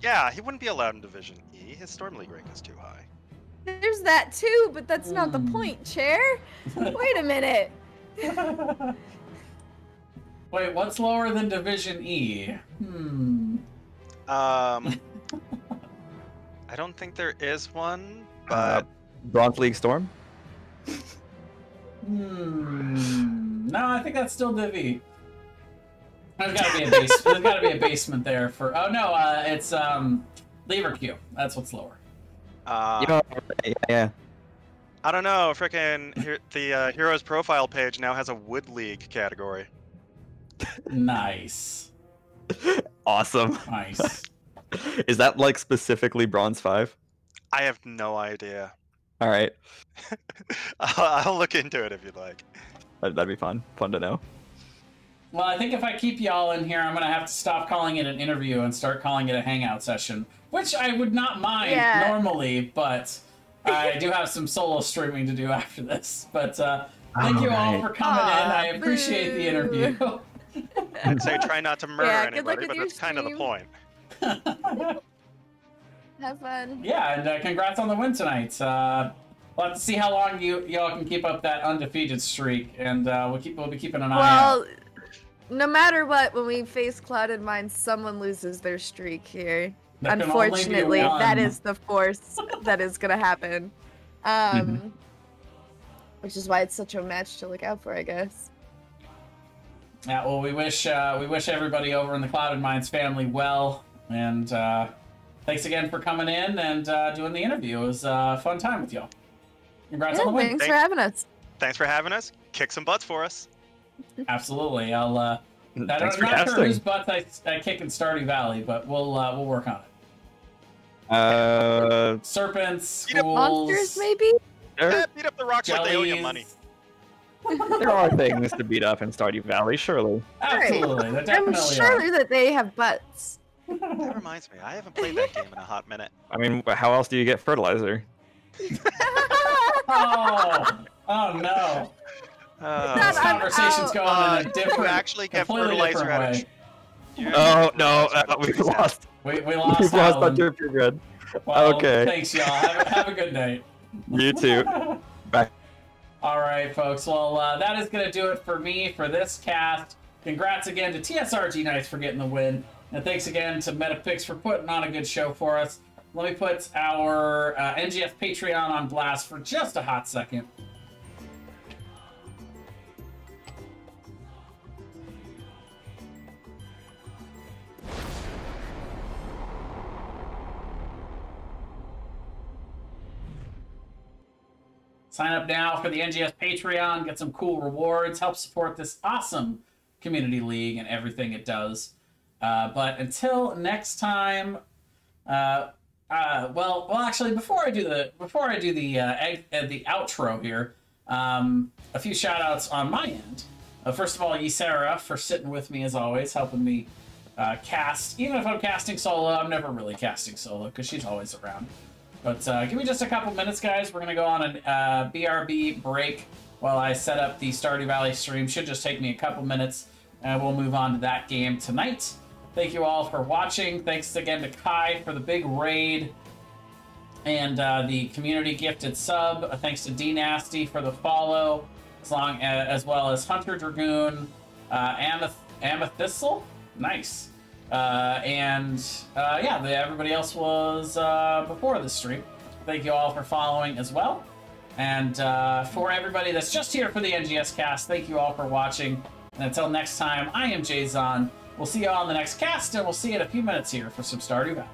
Speaker 12: Yeah, he wouldn't be allowed in Division E. His Storm League rank is too high.
Speaker 10: There's that too, but that's not the point, Chair. Wait a minute.
Speaker 6: Wait, what's lower than Division E?
Speaker 12: I don't think there is one, but
Speaker 11: Bronze League Storm?
Speaker 6: No, I think that's still Div E. There's gotta be a base. There's gotta be a basement there for. Oh no, it's Leverq. That's what's lower.
Speaker 11: Yeah.
Speaker 12: I don't know. Frickin' the Heroes profile page now has a Wood League category.
Speaker 6: Nice.
Speaker 11: Awesome.
Speaker 6: Nice.
Speaker 11: Is that like specifically Bronze 5?
Speaker 12: I have no idea.
Speaker 11: All right.
Speaker 12: I'll look into it if you'd like.
Speaker 11: That'd be fun. Fun to know.
Speaker 6: Well, I think if I keep y'all in here, I'm gonna have to stop calling it an interview and start calling it a hangout session, which I would not mind normally, but I do have some solo streaming to do after this. But thank you all for coming in. I appreciate the interview.
Speaker 12: I'd say try not to murder
Speaker 10: Yeah, good luck
Speaker 12: anybody,
Speaker 10: with
Speaker 12: but
Speaker 10: your
Speaker 12: that's kind of the
Speaker 10: stream.
Speaker 12: point.
Speaker 10: Have fun.
Speaker 6: Yeah, and congrats on the win tonight. We'll have to see how long y'all can keep up that undefeated streak, and we'll be keeping an eye out.
Speaker 10: Well, no matter what, when we face Clouded Mine, someone loses their streak here.
Speaker 6: There can only be
Speaker 10: Unfortunately,
Speaker 6: one.
Speaker 10: that is the force that is gonna happen. Which is why it's such a match to look out for, I guess.
Speaker 6: Yeah, well, we wish everybody over in the Clouded Minds family well, and thanks again for coming in and doing the interview. It was a fun time with y'all. Congrats on the win.
Speaker 10: Thanks for having us.
Speaker 12: Thanks for having us. Kick some butts for us.
Speaker 6: Absolutely. I'm
Speaker 11: Thanks for
Speaker 6: not sure
Speaker 11: casting.
Speaker 6: whose butts I kick in Stardew Valley, but we'll work on it. Serpents, schools,
Speaker 10: Monsters, maybe?
Speaker 12: Yeah, beat up the rocks like they owe you
Speaker 6: jellies.
Speaker 12: money.
Speaker 11: There are things to beat up in Stardew Valley, surely.
Speaker 6: Absolutely, there
Speaker 10: I'm
Speaker 6: definitely
Speaker 10: sure that they have butts.
Speaker 12: That reminds me, I haven't played that game in a hot minute.
Speaker 11: I mean, how else do you get fertilizer?
Speaker 6: Oh no!
Speaker 10: Not
Speaker 6: This conversation's going in a different,
Speaker 12: You actually get
Speaker 6: completely
Speaker 12: fertilizer
Speaker 6: different
Speaker 12: out of
Speaker 6: way.
Speaker 11: Oh no, we've lost.
Speaker 6: We lost.
Speaker 11: We've lost
Speaker 6: Alan.
Speaker 11: on your period.
Speaker 6: Well,
Speaker 11: Okay.
Speaker 6: Thanks, y'all. Have a good night.
Speaker 11: You too. Bye.
Speaker 6: All right, folks. Well, that is going to do it for me for this cast. Congrats again to TSRG Knights for getting the win. And thanks again to Metapix for putting on a good show for us. Let me put our NGF Patreon on blast for just a hot second. Sign up now for the NGS Patreon, get some cool rewards, help support this awesome community league and everything it does. But until next time, well, actually, before I do the outro here, A few shout outs on my end. First of all, Ysera for sitting with me as always, helping me cast. Even if I'm casting solo, I'm never really casting solo because she's always around. But give me just a couple minutes, guys. We're going to go on an BRB break while I set up the Stardew Valley stream. Should just take me a couple minutes, and we'll move on to that game tonight. Thank you all for watching. Thanks again to Kai for the big raid and the community gifted sub. Thanks to D Nasty for the follow, as well as Hunter Dragoon, Amethystal, nice. Yeah, everybody else was before the stream. Thank you all for following as well. And for everybody that's just here for the NGS cast, thank you all for watching. And until next time, I am Jayzon. We'll see you all on the next cast, and we'll see you in a few minutes here for some Stardew Valley.